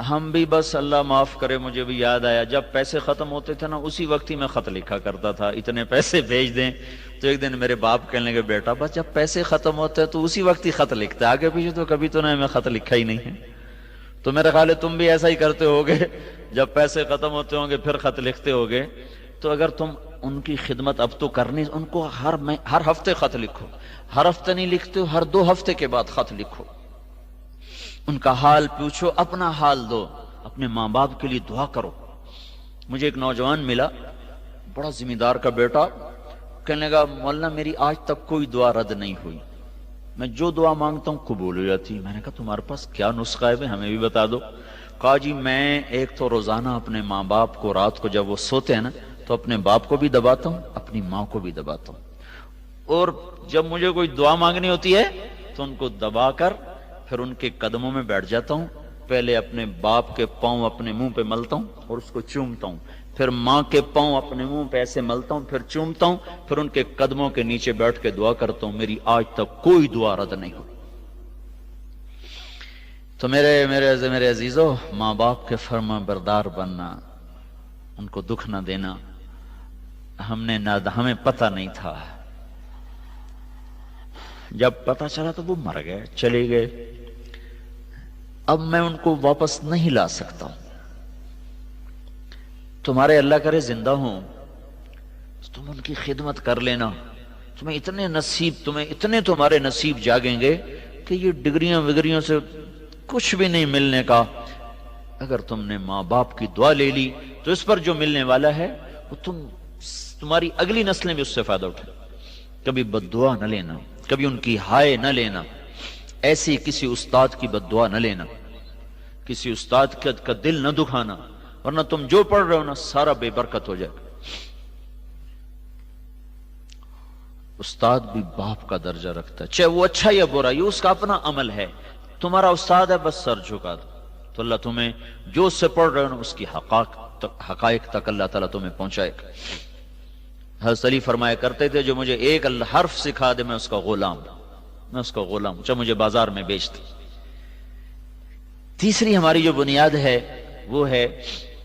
ہم بھی بس اللہ معاف کرے، مجھے بھی یاد آیا جب پیسے ختم ہوتے تھے نا اسی وقت ہی میں خط لکھا کرتا تھا، اتنے پیسے بھیج دیں۔ تو ایک دن میرے باپ کہنے لگے بیٹا بس جب پیسے ختم ہوتے ہیں تو اسی وقت ہی خط لکھتا ہے، آگے پیچھے تو کبھی تو میں خط لکھا ہی نہیں ہے۔ تو میرا خیال ہے تم بھی ایسا ہی کرتے ہوگے، جب پیسے ختم ہوتے ہوں گے پھر خط لکھتے ہوگے۔ تو اگر تم ان کی خدمت اب تو کرنی، ان کو ہر ہفتے خط لکھو، ہر ہفتے نہیں لکھتے ہو ہر 2 ہفتے کے بعد خط لکھو، ان کا حال پوچھو، اپنا حال دو، اپنے ماں باپ کے لیے دعا کرو۔ مجھے ایک نوجوان ملا، بڑا ذمہ دار کا بیٹا، کہنے لگا مولانا میری آج تک کوئی دعا رد نہیں ہوئی، میں جو دعا مانگتا ہوں قبول ہو جاتی۔ میں نے کہا تمہارے پاس کیا نسخہ ہے بھائی، ہمیں بھی بتا دو۔ کہا جی میں ایک تو روزانہ اپنے ماں باپ کو رات کو جب وہ سوتے ہیں نا تو اپنے باپ کو بھی دباتا ہوں، اپنی ماں کو بھی دباتا ہوں، اور جب مجھے کوئی دعا مانگنی ہوتی ہے تو ان کو دبا کر پھر ان کے قدموں میں بیٹھ جاتا ہوں، پہلے اپنے باپ کے پاؤں اپنے منہ پہ ملتا ہوں اور اس کو چومتا ہوں، پھر ماں کے پاؤں اپنے منہ پہ ایسے ملتا ہوں، پھر چومتا ہوں، پھر ان کے قدموں کے نیچے بیٹھ کے دعا کرتا ہوں، میری آج تک کوئی دعا رد نہیں ہوئی۔ تو میرے عزیزو، ماں باپ کے فرما بردار بننا، ان کو دکھ نہ دینا، ہمیں پتہ نہیں تھا، جب پتہ چلا تو وہ مر گئے، چلے گئے، اب میں ان کو واپس نہیں لا سکتا ہوں۔ تمہارے اللہ کرے زندہ ہوں تم ان کی خدمت کر لینا، تمہیں اتنے تمہارے نصیب جاگیں گے کہ یہ ڈگریاں وگریوں سے کچھ بھی نہیں ملنے کا۔ اگر تم نے ماں باپ کی دعا لے لی تو اس پر جو ملنے والا ہے وہ تمہاری اگلی نسلیں بھی اس سے فائدہ اٹھائیں۔ کبھی بد دعا نہ لینا، کبھی ان کی ہائے نہ لینا، ایسی کسی استاد کی بد دعا نہ لینا، کسی استاد کا دل نہ دکھانا، ورنہ تم جو پڑھ رہے ہو نا سارا بے برکت ہو جائے گا۔ استاد بھی باپ کا درجہ رکھتا ہے، چاہے وہ اچھا یا برا، یہ اس کا اپنا عمل ہے۔ تمہارا استاد ہے بس سر جھکا دو، تو اللہ تمہیں جو اس سے پڑھ رہے ہو نا اس کی حقائق تک اللہ تعالیٰ تمہیں پہنچائے گا۔ حضرت علی فرمایا کرتے تھے جو مجھے ایک حرف سکھا دے میں اس کا غلام ہوں، چاہے مجھے بازار میں بیچ دے۔ تیسری ہماری جو بنیاد ہے وہ ہے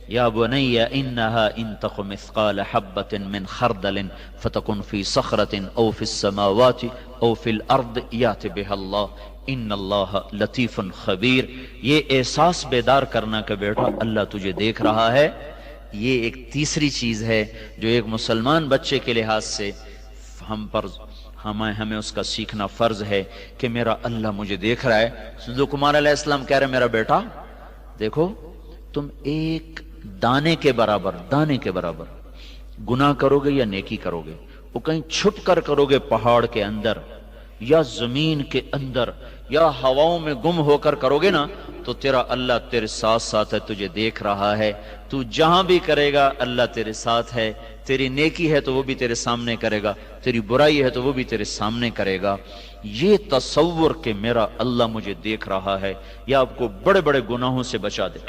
یا بنی انہا ان تق مثقال حبۃ من خردل فتکن فی صخرۃ او فی السماوات او فی الارض یأت بها اللہ ان اللہ لطیف خبیر۔ یہ احساس بیدار کرنا کہ بیٹا اللہ تجھے دیکھ رہا ہے، یہ ایک تیسری چیز ہے جو ایک مسلمان بچے کے لحاظ سے ہمیں اس کا سیکھنا فرض ہے کہ میرا اللہ مجھے دیکھ رہا ہے۔ لقمان علیہ السلام کہہ رہے میرا بیٹا دیکھو، تم ایک دانے کے برابر، دانے کے برابر گناہ کرو گے یا نیکی کرو گے، وہ کہیں چھپ کر کرو گے پہاڑ کے اندر یا زمین کے اندر یا ہواؤں میں گم ہو کر کرو گے نا، تو تیرا اللہ تیرے ساتھ ساتھ ہے، تجھے دیکھ رہا ہے، تو جہاں بھی کرے گا اللہ تیرے ساتھ ہے، تیری نیکی ہے تو وہ بھی تیرے سامنے کرے گا، تیری برائی ہے تو وہ بھی تیرے سامنے کرے گا۔ یہ تصور کہ میرا اللہ مجھے دیکھ رہا ہے، یہ آپ کو بڑے بڑے گناہوں سے بچا دے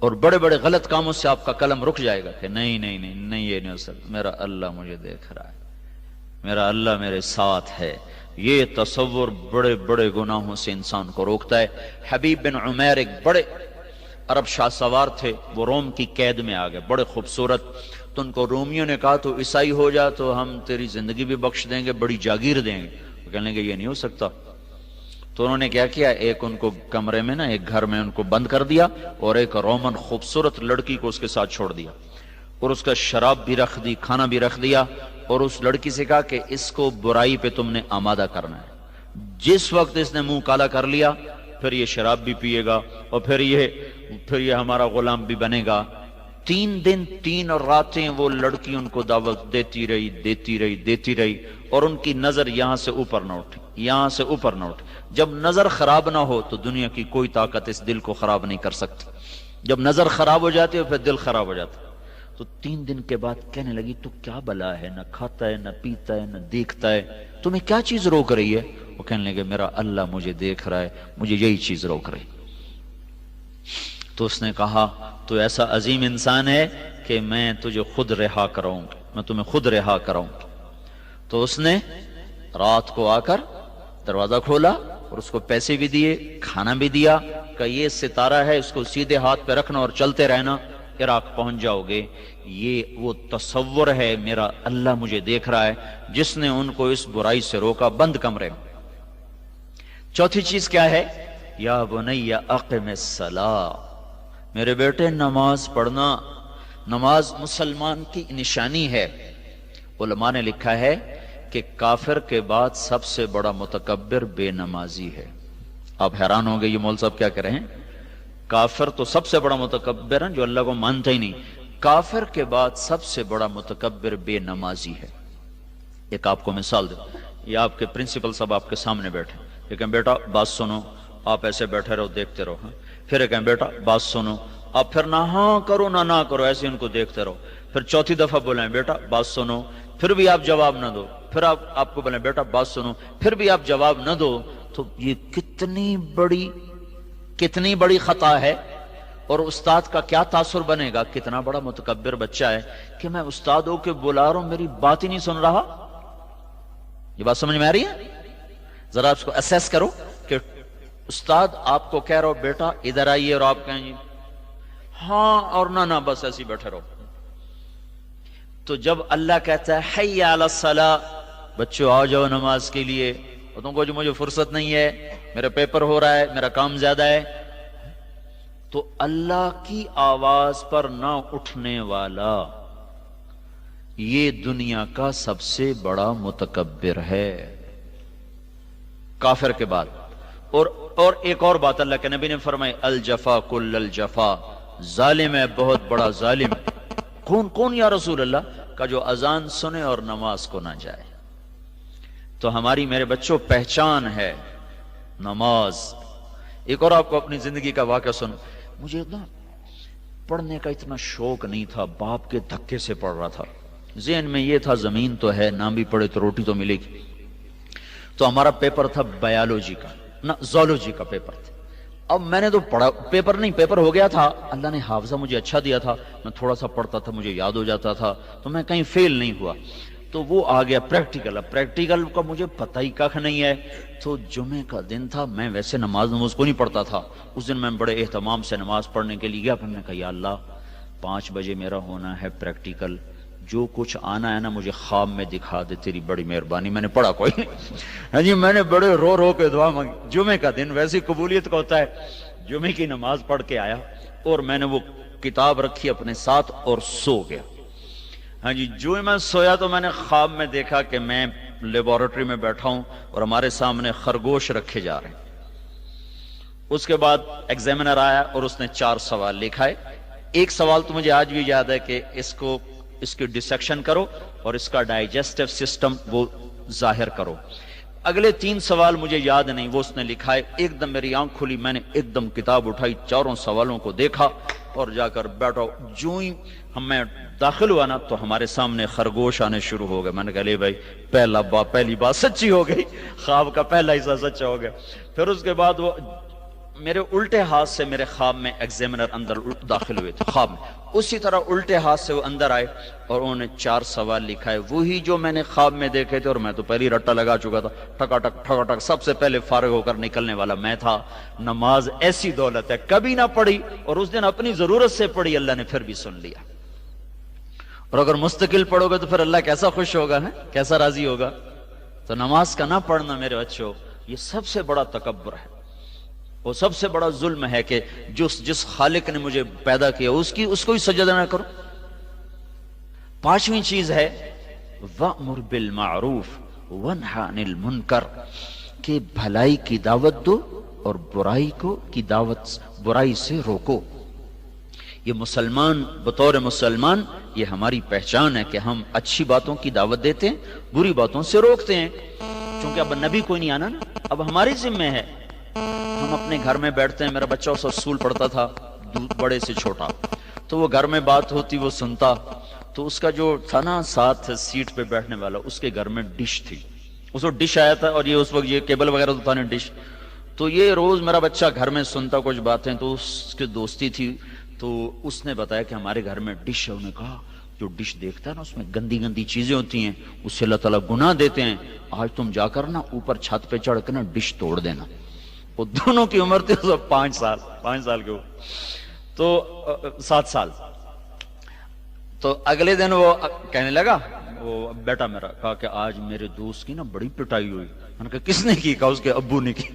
اور بڑے بڑے غلط کاموں سے آپ کا قلم رک جائے گا کہ نہیں نہیں نہیں نہیں، یہ نہیں ہو سکتا، میرا اللہ مجھے دیکھ رہا ہے، میرا اللہ میرے ساتھ ہے۔ یہ تصور بڑے بڑے گناہوں سے انسان کو روکتا ہے۔ حبیب بن عمیر ایک بڑے عرب شاہ سوار تھے، وہ روم کی قید میں آ گئے، بڑے خوبصورت، تو ان کو رومیوں نے کہا تو عیسائی ہو جا تو ہم تیری زندگی بھی بخش دیں گے، بڑی جاگیر دیں گے۔ وہ کہنے لگے یہ نہیں ہو سکتا، تو انہوں نے کیا کیا، ایک ان کو کمرے میں نا ایک گھر میں ان کو بند کر دیا اور ایک رومن خوبصورت لڑکی کو اس کے ساتھ چھوڑ دیا اور اس کا شراب بھی رکھ دی، کھانا بھی رکھ دیا، اور اس لڑکی سے کہا کہ اس کو برائی پہ تم نے آمادہ کرنا ہے، جس وقت اس نے منہ کالا کر لیا پھر یہ شراب بھی پیے گا اور پھر یہ ہمارا غلام بھی بنے گا۔ 3 دن 3 راتیں وہ لڑکی ان کو دعوت دیتی رہی اور ان کی نظر یہاں سے اوپر نہ اٹھی، یہاں سے اوپر نہ اٹھی۔ جب نظر خراب نہ ہو تو دنیا کی کوئی طاقت اس دل کو خراب نہیں کر سکتی، جب نظر خراب ہو جاتی ہے پھر دل خراب ہو جاتا ہے۔ تو 3 دن کے بعد کہنے لگی تو کیا بلا ہے، نہ کھاتا ہے نہ پیتا ہے نہ دیکھتا ہے، تمہیں کیا چیز روک رہی ہے؟ وہ کہنے لگے میرا اللہ مجھے دیکھ رہا ہے، مجھے یہی چیز روک رہی۔ تو اس نے کہا تو ایسا عظیم انسان ہے کہ میں تجھے خود رہا کراؤں گا، میں تمہیں خود رہا کراؤں گا۔ تو اس نے رات کو آ کر دروازہ کھولا اور اس کو پیسے بھی دیے، کھانا بھی دیا کہ یہ ستارہ ہے، اس کو سیدھے ہاتھ پہ رکھنا اور چلتے رہنا، عراق پہنچ جاؤ گے۔ یہ وہ تصور ہے میرا اللہ مجھے دیکھ رہا ہے جس نے ان کو اس برائی سے روکا بند کمرے میں۔ چوتھی چیز کیا ہے؟ یا بنی اقم الصلاۃ، میرے بیٹے نماز پڑھنا۔ نماز مسلمان کی نشانی ہے۔ علماء نے لکھا ہے کہ کافر کے بعد سب سے بڑا متکبر بے نمازی ہے۔ آپ حیران ہوں گے یہ مول صاحب کیا کہہ رہے ہیں؟ کافر تو سب سے بڑا متکبر ہے جو اللہ کو مانتا ہی نہیں، کافر کے بعد سب سے بڑا متکبر بے نمازی ہے۔ ایک آپ کو مثال دو، یہ آپ کے پرنسپل صاحب آپ کے سامنے بیٹھے، لیکن بیٹا بات سنو، آپ ایسے بیٹھے رہو دیکھتے رہو، پھر ایک بیٹا بات سنو، آپ پھر نہ ہاں کرو نہ کرو، ایسے ان کو دیکھتے رہو، پھر چوتھی دفعہ بولیں بیٹا بات سنو، پھر بھی آپ جواب نہ دو، پھر آپ کو بولیں بیٹا بات سنو، پھر بھی آپ جواب نہ دو، تو یہ کتنی بڑی خطا ہے۔ اور استاد کا کیا تاثر بنے گا، کتنا بڑا متکبر بچہ ہے کہ میں استاد ہو کے بلا رہا ہوں، میری بات ہی نہیں سن رہا۔ یہ بات سمجھ میں آ رہی ہے؟ ذرا اس کو اسیس کرو کہ استاد آپ کو کہہ رہا ہو بیٹا ادھر آئیے اور آپ کہیں جی ہاں اور نہ بس ایسے ہی بیٹھے رہو۔ تو جب اللہ کہتا ہے حی علی الصلاۃ، بچوں آ جاؤ نماز کے لیے، اور تم کو جو مجھے فرصت نہیں ہے، میرا پیپر ہو رہا ہے، میرا کام زیادہ ہے، تو اللہ کی آواز پر نہ اٹھنے والا یہ دنیا کا سب سے بڑا متکبر ہے کافر کے بعد۔ اور ایک اور بات اللہ کے نبی نے فرمائی الجفا کل الجفا، ظالم ہے بہت بڑا ظالم۔ کون یا رسول اللہ؟ کا جو اذان سنے اور نماز کو نہ جائے۔ تو ہماری میرے بچوں پہچان ہے نماز۔ ایک اور آپ کو اپنی زندگی کا واقعہ سنو، مجھے نا پڑھنے کا اتنا شوق نہیں تھا، باپ کے دھکے سے پڑھ رہا تھا، ذہن میں یہ تھا زمین تو ہے، نہ بھی پڑھے تو روٹی تو ملے گی۔ تو ہمارا پیپر تھا بایولوجی کا، نہ زولوجی کا پیپر تھا۔ اب میں نے تو پڑھا، پیپر ہو گیا تھا، اللہ نے حافظہ مجھے اچھا دیا تھا، میں تھوڑا سا پڑھتا تھا مجھے یاد ہو جاتا تھا، تو میں کہیں فیل نہیں ہوا۔ تو وہ آ گیا پریکٹیکل، اب پریکٹیکل کا مجھے پتہ ہی کھ نہیں ہے۔ تو جمعے کا دن تھا، میں ویسے نماز کو نہیں پڑھتا تھا، اس دن میں بڑے اہتمام سے نماز پڑھنے کے لیے گیا۔ پھر میں نے کہا یا اللہ 5 بجے میرا ہونا ہے پریکٹیکل، جو کچھ آنا ہے نا مجھے خواب میں دکھا دے، تیری بڑی مہربانی۔ میں نے پڑھا کوئی نہیں جی، میں نے بڑے رو کے دعا مانگی۔ جمعے کا دن ویسی قبولیت کا ہوتا ہے، جمعے کی نماز پڑھ کے آیا اور میں نے وہ کتاب رکھی اپنے ساتھ اور سو گیا۔ ہاں جی، جو میں سویا تو میں نے خواب میں دیکھا کہ میں لیبارٹری میں بیٹھا ہوں اور ہمارے سامنے خرگوش رکھے جا رہے ہیں، اس کے بعد ایگزامینر آیا اور اس نے 4 سوال لکھائے. ایک سوال تو مجھے آج بھی یاد ہے کہ اس کی ڈسیکشن کرو اور اس کا ڈائجسٹو سسٹم وہ ظاہر کرو. اگلے 3 سوال مجھے یاد نہیں، وہ اس نے لکھا ہے. ایک دم میری آنکھ کھلی، میں نے ایک دم کتاب اٹھائی، 4 سوالوں کو دیکھا اور جا کر بیٹھا. جو ہی میں داخل ہوا نا تو ہمارے سامنے خرگوش آنے شروع ہو گئے. میں نے کہا لے بھائی پہلی بات سچی ہو گئی، خواب کا پہلا حصہ سچا ہو گیا. پھر اس کے بعد وہ میرے الٹے ہاتھ سے میرے خواب میں ایگزامینر اندر داخل ہوئے تھے خواب میں، اسی طرح الٹے ہاتھ سے وہ اندر آئے اور انہوں نے 4 سوال لکھائے، وہی جو میں نے خواب میں دیکھے تھے. اور میں تو پہلی رٹا لگا چکا تھا، ٹھکا ٹک سب سے پہلے فارغ ہو کر نکلنے والا میں تھا. نماز ایسی دولت ہے، کبھی نہ پڑھی اور اس دن اپنی ضرورت سے پڑھی، اللہ نے پھر بھی سن لیا. اور اگر مستقل پڑھو گے تو پھر اللہ کیسا خوش ہوگا، کیسا راضی ہوگا. تو نماز کا نہ پڑھنا میرے بچوں یہ سب سے بڑا تکبر ہے، وہ سب سے بڑا ظلم ہے کہ جس خالق نے مجھے پیدا کیا اس کو ہی سجدہ نہ کرو. 5ویں چیز ہے وَأْمُرْ بِالْمَعْرُوفِ وَانْهَ عَنِ الْمُنْكَرِ، کہ بھلائی کی دعوت دو اور برائی سے روکو. یہ مسلمان بطور مسلمان یہ ہماری پہچان ہے کہ ہم اچھی باتوں کی دعوت دیتے ہیں، بری باتوں سے روکتے ہیں. چونکہ اب نبی کوئی نہیں آنا نا، اب ہماری ذمہ ہے. ہم اپنے گھر میں بیٹھتے ہیں، میرا بچہ اس اسکول پڑھتا تھا بڑے سے چھوٹا، تو وہ گھر میں بات ہوتی وہ سنتا، تو اس کا جو تھا نا ساتھ سیٹ پہ بیٹھنے والا، اس کے گھر میں ڈش تھی. اس وقت ڈش آیا تھا اور یہ اس وقت یہ کیبل وغیرہ تو تھا نہیں، ڈش. تو یہ روز میرا بچہ گھر میں سنتا کچھ باتیں، تو اس کی دوستی تھی. تو اس نے بتایا کہ ہمارے گھر میں ڈش ہے. انہوں نے کہا جو ڈش دیکھتا ہے نا اس میں گندی چیزیں ہوتی ہیں، اس سے اللہ تعالیٰ گناہ دیتے ہیں. آج تم جا کر نا اوپر چھت پہ چڑھ کے نا ڈش توڑ دینا. وہ دونوں کی عمر تھی 5 سال کے، تو 7 سال. تو اگلے دن وہ کہنے لگا، وہ بیٹا میرا کہا کہ آج میرے دوست کی نا بڑی پٹائی ہوئی. میں نے کہا کس نے کی؟ کہا اس کے ابو نے کی.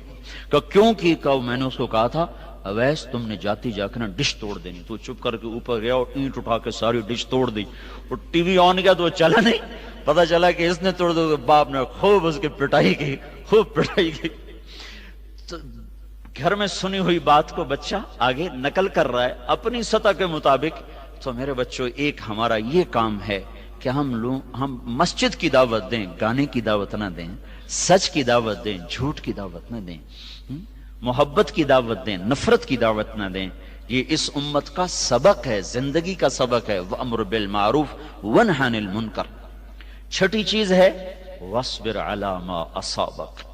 کہا کیوں کی؟ کہا میں نے اس کو کہا تھا اویس تم نے جاتی جا کے نا ڈش توڑ دینی. تو چپ کر کے اوپر گیا اور اینٹ اٹھا کے ساری ڈش توڑ دی. اور ٹی وی آن کیا تو وہ چلا نہیں، پتا چلا کہ اس نے توڑ دو. باپ نے خوب اس کی پٹائی کی. تو گھر میں سنی ہوئی بات کو بچہ آگے نقل کر رہا ہے اپنی سطح کے مطابق. تو میرے بچوں ایک ہمارا یہ کام ہے کہ ہم مسجد کی دعوت دیں، گانے کی دعوت نہ دیں، سچ کی دعوت دیں، جھوٹ کی دعوت نہ دیں، محبت کی دعوت دیں، نفرت کی دعوت نہ دیں. یہ اس امت کا سبق ہے، زندگی کا سبق ہے. وَأَمْرُ بِالْمَعْرُوفِ وَانْهَ عَنِ الْمُنْكَرِ. 6ٹھی چیز ہے وَاصْبِرْ عَلَى مَا أَصَابَكَ.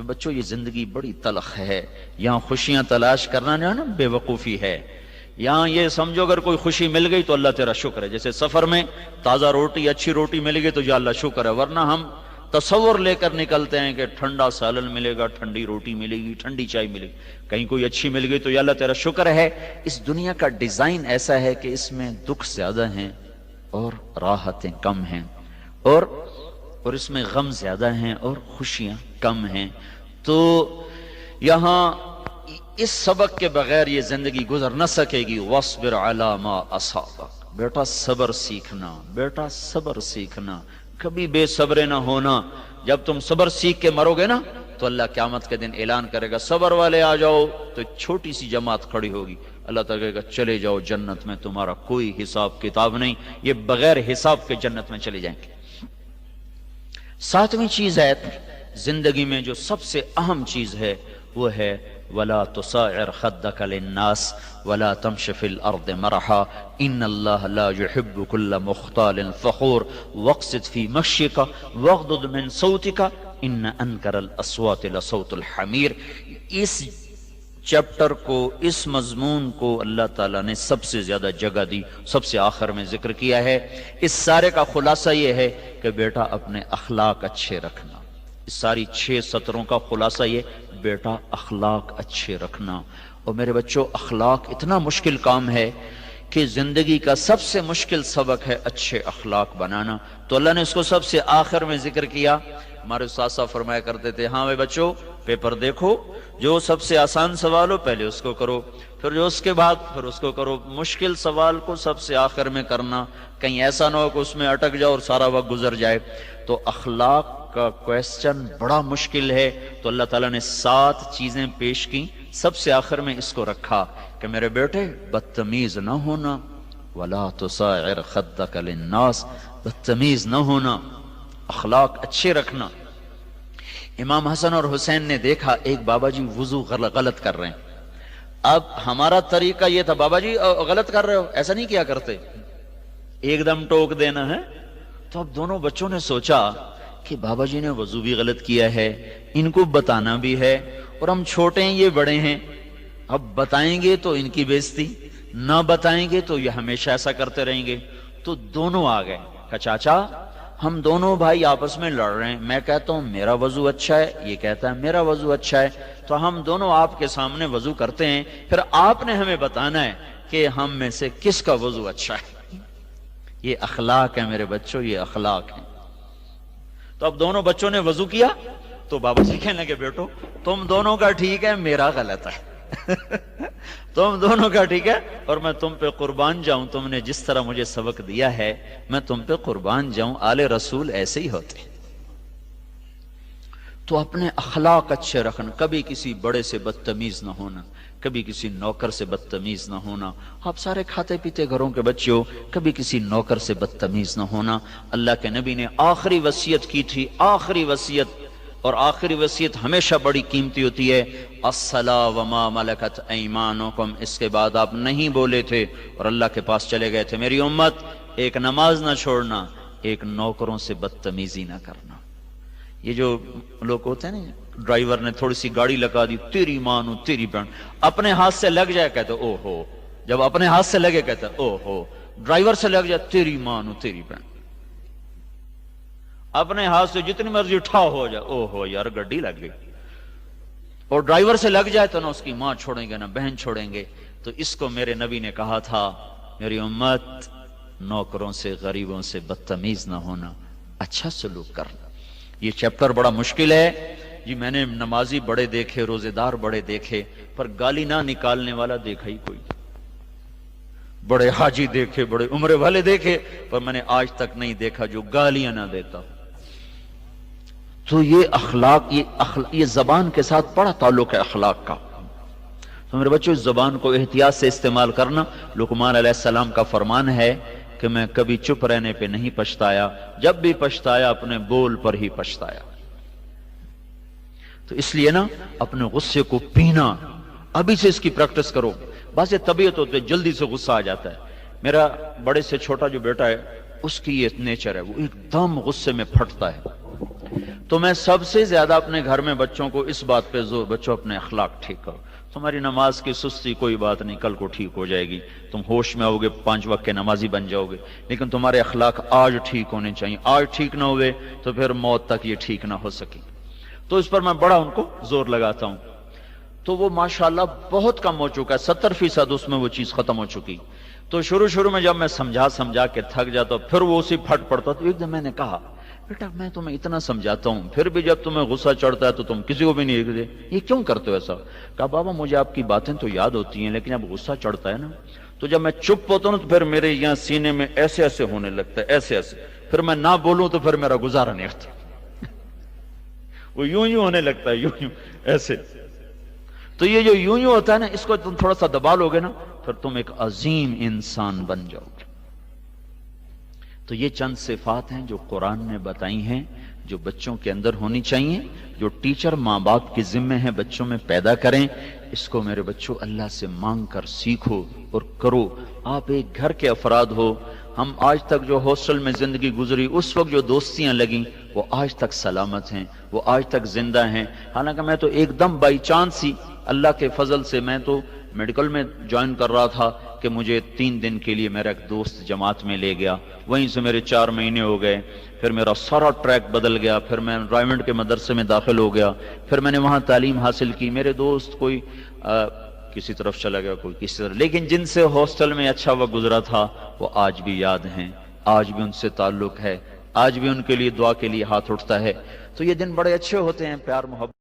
بچوں یہ زندگی بڑی تلخ ہے، یہاں خوشیاں تلاش کرنا جو ہے نا بے وقوفی ہے. یہاں یہ سمجھو اگر کوئی خوشی مل گئی تو اللہ تیرا شکر ہے. جیسے سفر میں تازہ روٹی اچھی روٹی مل گئی تو یا اللہ شکر ہے، ورنہ ہم تصور لے کر نکلتے ہیں کہ ٹھنڈا سالن ملے گا، ٹھنڈی روٹی ملے گی، ٹھنڈی چائے ملے گی. کہیں کوئی اچھی مل گئی تو یا اللہ تیرا شکر ہے. اس دنیا کا ڈیزائن ایسا ہے کہ اس میں دکھ زیادہ ہیں اور راحتیں کم ہیں، اور اس میں غم زیادہ ہیں اور خوشیاں کم ہیں. تو یہاں اس سبق کے بغیر یہ زندگی گزر نہ سکے گی. وَاصْبِرْ عَلَى مَا أَصَابَكَ. بیٹا صبر سیکھنا، کبھی بے صبر نہ ہونا. جب تم صبر سیکھ کے مرو گے نا تو اللہ قیامت کے دن اعلان کرے گا صبر والے آ جاؤ. تو چھوٹی سی جماعت کھڑی ہوگی، اللہ تعالیٰ کہے گا چلے جاؤ جنت میں، تمہارا کوئی حساب کتاب نہیں، یہ بغیر حساب کے جنت میں چلے جائیں گے. 7ویں چیز ہے زندگی میں جو سب سے اہم چیز ہے وہ ہے وَلَا تُصَاعِرْ خَدَّكَ لِلنَّاسِ وَلَا تَمْشِ فِي الْأَرْضِ مَرَحًا إِنَّ اللَّهَ لَا يُحِبُّ كُلَّ مُخْتَالٍ فَخُورٍ وَاقْصِدْ فِي مَشْيِكَ وَاغْضُضْ مِنْ صَوْتِكَ إِنَّ أَنْكَرَ الْأَصْوَاتِ لَصَوْتُ الْحَمِيرِ. اس چیپٹر کو، اس مضمون کو اللہ تعالیٰ نے سب سے زیادہ جگہ دی، سب سے آخر میں ذکر کیا ہے. اس سارے کا خلاصہ یہ ہے کہ بیٹا اپنے اخلاق اچھے رکھنا. اس ساری 6 سطروں کا خلاصہ یہ بیٹا اخلاق اچھے رکھنا. اور میرے بچوں اخلاق اتنا مشکل کام ہے کہ زندگی کا سب سے مشکل سبق ہے اچھے اخلاق بنانا. تو اللہ نے اس کو سب سے آخر میں ذکر کیا. ہمارے استاد صاحب فرمایا کرتے تھے ہاں بھائی بچوں پیپر دیکھو، جو سب سے آسان سوال ہو پہلے اس کو کرو، پھر جو اس کے بعد پھر اس کو کرو. مشکل سوال کو سب سے آخر میں کرنا، کہیں ایسا نہ ہو کہ اس میں اٹک جاؤ اور سارا وقت گزر جائے. تو اخلاق کا کویسچن بڑا مشکل ہے. تو اللہ تعالیٰ نے 7 چیزیں پیش کی، سب سے آخر میں اس کو رکھا کہ میرے بیٹے بدتمیز نہ ہونا، وَلَا تُصَاعِرْ خَدَّكَ لِلنَّاسِ، بدتمیز نہ ہونا، اخلاق اچھے رکھنا۔ امام حسن اور حسین نے دیکھا ایک بابا جی وضو غلط کر رہے ہیں۔ اب ہمارا طریقہ یہ تھا، بابا جی غلط کر رہے ہو، ایسا نہیں کیا کرتے، ایک دم ٹوک دینا ہے۔ تو اب دونوں بچوں نے سوچا کہ بابا جی نے وضو بھی غلط کیا ہے، ان کو بتانا بھی ہے، اور ہم چھوٹے ہیں یہ بڑے ہیں، اب بتائیں گے تو ان کی بےزتی، نہ بتائیں گے تو یہ ہمیشہ ایسا کرتے رہیں گے۔ تو دونوں آ گئے کہ چاچا ہم دونوں بھائی آپس میں لڑ رہے ہیں، میں کہتا ہوں میرا وضو اچھا ہے، یہ کہتا ہے میرا وضو اچھا ہے، تو ہم دونوں آپ کے سامنے وضو کرتے ہیں، پھر آپ نے ہمیں بتانا ہے کہ ہم میں سے کس کا وضو اچھا ہے۔ یہ اخلاق ہے میرے بچوں، یہ اخلاق ہے۔ تو اب دونوں بچوں نے وضو کیا تو بابا جی کہنے لگے بیٹو تم دونوں کا ٹھیک ہے، میرا غلط ہے۔ تم دونوں کا ٹھیک ہے اور میں تم پہ قربان جاؤں، تم نے جس طرح مجھے سبق دیا ہے میں تم پہ قربان جاؤں، آل رسول ایسے ہی ہوتے۔ تو اپنے اخلاق اچھے رکھنا، کبھی کسی بڑے سے بدتمیز نہ ہونا، کبھی کسی نوکر سے بدتمیز نہ ہونا۔ آپ سارے کھاتے پیتے گھروں کے بچے ہو، کبھی کسی نوکر سے بدتمیز نہ ہونا۔ اللہ کے نبی نے آخری وصیت کی تھی، آخری وصیت، اور آخری وصیت ہمیشہ بڑی قیمتی ہوتی ہے، الصلاۃ وما ملکت ایمانکم، اس کے بعد آپ نہیں بولے تھے اور اللہ کے پاس چلے گئے تھے، میری امت ایک نماز نہ چھوڑنا، ایک نوکروں سے بدتمیزی نہ کرنا۔ یہ جو لوگ ہوتے ہیں نا، ڈرائیور نے تھوڑی سی گاڑی لگا دی، تیری مانو تیری بہن، اپنے ہاتھ سے لگ جائے کہتے او ہو، جب اپنے ہاتھ سے لگے کہتے او ہو، ڈرائیور سے لگ جائے تیری مانو تیری بہن، اپنے ہاتھ سے جتنی مرضی اٹھا ہو جائے او ہو یار گڈی لگ گئی، اور ڈرائیور سے لگ جائے تو نہ اس کی ماں چھوڑیں گے نہ بہن چھوڑیں گے۔ تو اس کو میرے نبی نے کہا تھا میری امت نوکروں سے غریبوں سے بدتمیز نہ ہونا، اچھا سلوک کرنا۔ یہ چیپٹر بڑا مشکل ہے جی، میں نے نمازی بڑے دیکھے، روزے دار بڑے دیکھے، پر گالی نہ نکالنے والا دیکھا ہی کوئی، بڑے حاجی دیکھے، بڑے عمرے والے دیکھے، پر میں نے آج تک نہیں دیکھا جو گالیاں نہ دیتا۔ تو یہ اخلاق، یہ زبان کے ساتھ بڑا تعلق ہے اخلاق کا۔ تو میرے بچوں اس زبان کو احتیاط سے استعمال کرنا۔ لقمان علیہ السلام کا فرمان ہے کہ میں کبھی چپ رہنے پہ نہیں پچھتایا، جب بھی پچھتایا اپنے بول پر ہی پچھتایا۔ تو اس لیے نا اپنے غصے کو پینا، ابھی سے اس کی پریکٹس کرو۔ بعض طبیعت ہوتے جلدی سے غصہ آ جاتا ہے۔ میرا بڑے سے چھوٹا جو بیٹا ہے اس کی یہ نیچر ہے، وہ ایک دم غصے میں پھٹتا ہے۔ تو میں سب سے زیادہ اپنے گھر میں بچوں کو اس بات پہ زور، بچوں اپنے اخلاق ٹھیک کرو، تمہاری نماز کی سستی کوئی بات نہیں، کل کو ٹھیک ہو جائے گی، تم ہوش میں آؤ گے، 5 وقت کے نمازی بن جاؤ گے، لیکن تمہارے اخلاق آج ٹھیک ہونے چاہیے، آج ٹھیک نہ ہوئے تو پھر موت تک یہ ٹھیک نہ ہو سکے۔ تو اس پر میں بڑا ان کو زور لگاتا ہوں۔ تو وہ ماشاءاللہ بہت کم ہو چکا ہے، 70% اس میں وہ چیز ختم ہو چکی۔ تو شروع میں جب میں سمجھا کے تھک جاتا پھر وہ اسی پھٹ پڑتا، تو ایک دن میں نے کہا بیٹا میں تمہیں اتنا سمجھاتا ہوں پھر بھی جب تمہیں غصہ چڑھتا ہے تو تم کسی کو بھی نہیں دیکھتے، یہ کیوں کرتے ہو ایسا؟ کہا بابا مجھے آپ کی باتیں تو یاد ہوتی ہیں لیکن اب غصہ چڑھتا ہے نا، تو جب میں چپ ہوتا ہوں تو پھر میرے یہاں سینے میں ایسے ایسے ہونے لگتا ہے، ایسے ایسے، پھر میں نہ بولوں تو پھر میرا گزارا نہیں ہوتا، وہ یوں ہونے لگتا ہے، یوں ایسے۔ تو یہ جو یوں ہوتا ہے نا، اس کو تم تھوڑا سا دبا لو گے نا پھر تم ایک عظیم انسان بن جاؤ گے۔ تو یہ چند صفات ہیں جو قرآن نے بتائی ہیں، جو بچوں کے اندر ہونی چاہیے، جو ٹیچر ماں باپ کے ذمہ ہیں بچوں میں پیدا کریں۔ اس کو میرے بچوں اللہ سے مانگ کر سیکھو اور کرو۔ آپ ایک گھر کے افراد ہو، ہم آج تک جو ہاسٹل میں زندگی گزری، اس وقت جو دوستیاں لگیں وہ آج تک سلامت ہیں، وہ آج تک زندہ ہیں۔ حالانکہ میں تو ایک دم بائی چانس ہی اللہ کے فضل سے، میں تو میڈیکل میں جوائن کر رہا تھا کہ مجھے 3 دن کے لیے میرا ایک دوست جماعت میں لے گیا، وہیں سے میرے 4 مہینے ہو گئے، پھر میرا سارا ٹریک بدل گیا، پھر میں رائمنڈ کے مدرسے میں داخل ہو گیا، پھر میں نے وہاں تعلیم حاصل کی۔ میرے دوست کوئی کسی طرف چلا گیا، کوئی کسی طرف، لیکن جن سے ہاسٹل میں اچھا وقت گزرا تھا وہ آج بھی یاد ہیں، آج بھی ان سے تعلق ہے، آج بھی ان کے لیے دعا کے لیے ہاتھ اٹھتا ہے۔ تو یہ دن بڑے اچھے ہوتے ہیں، پیار محبت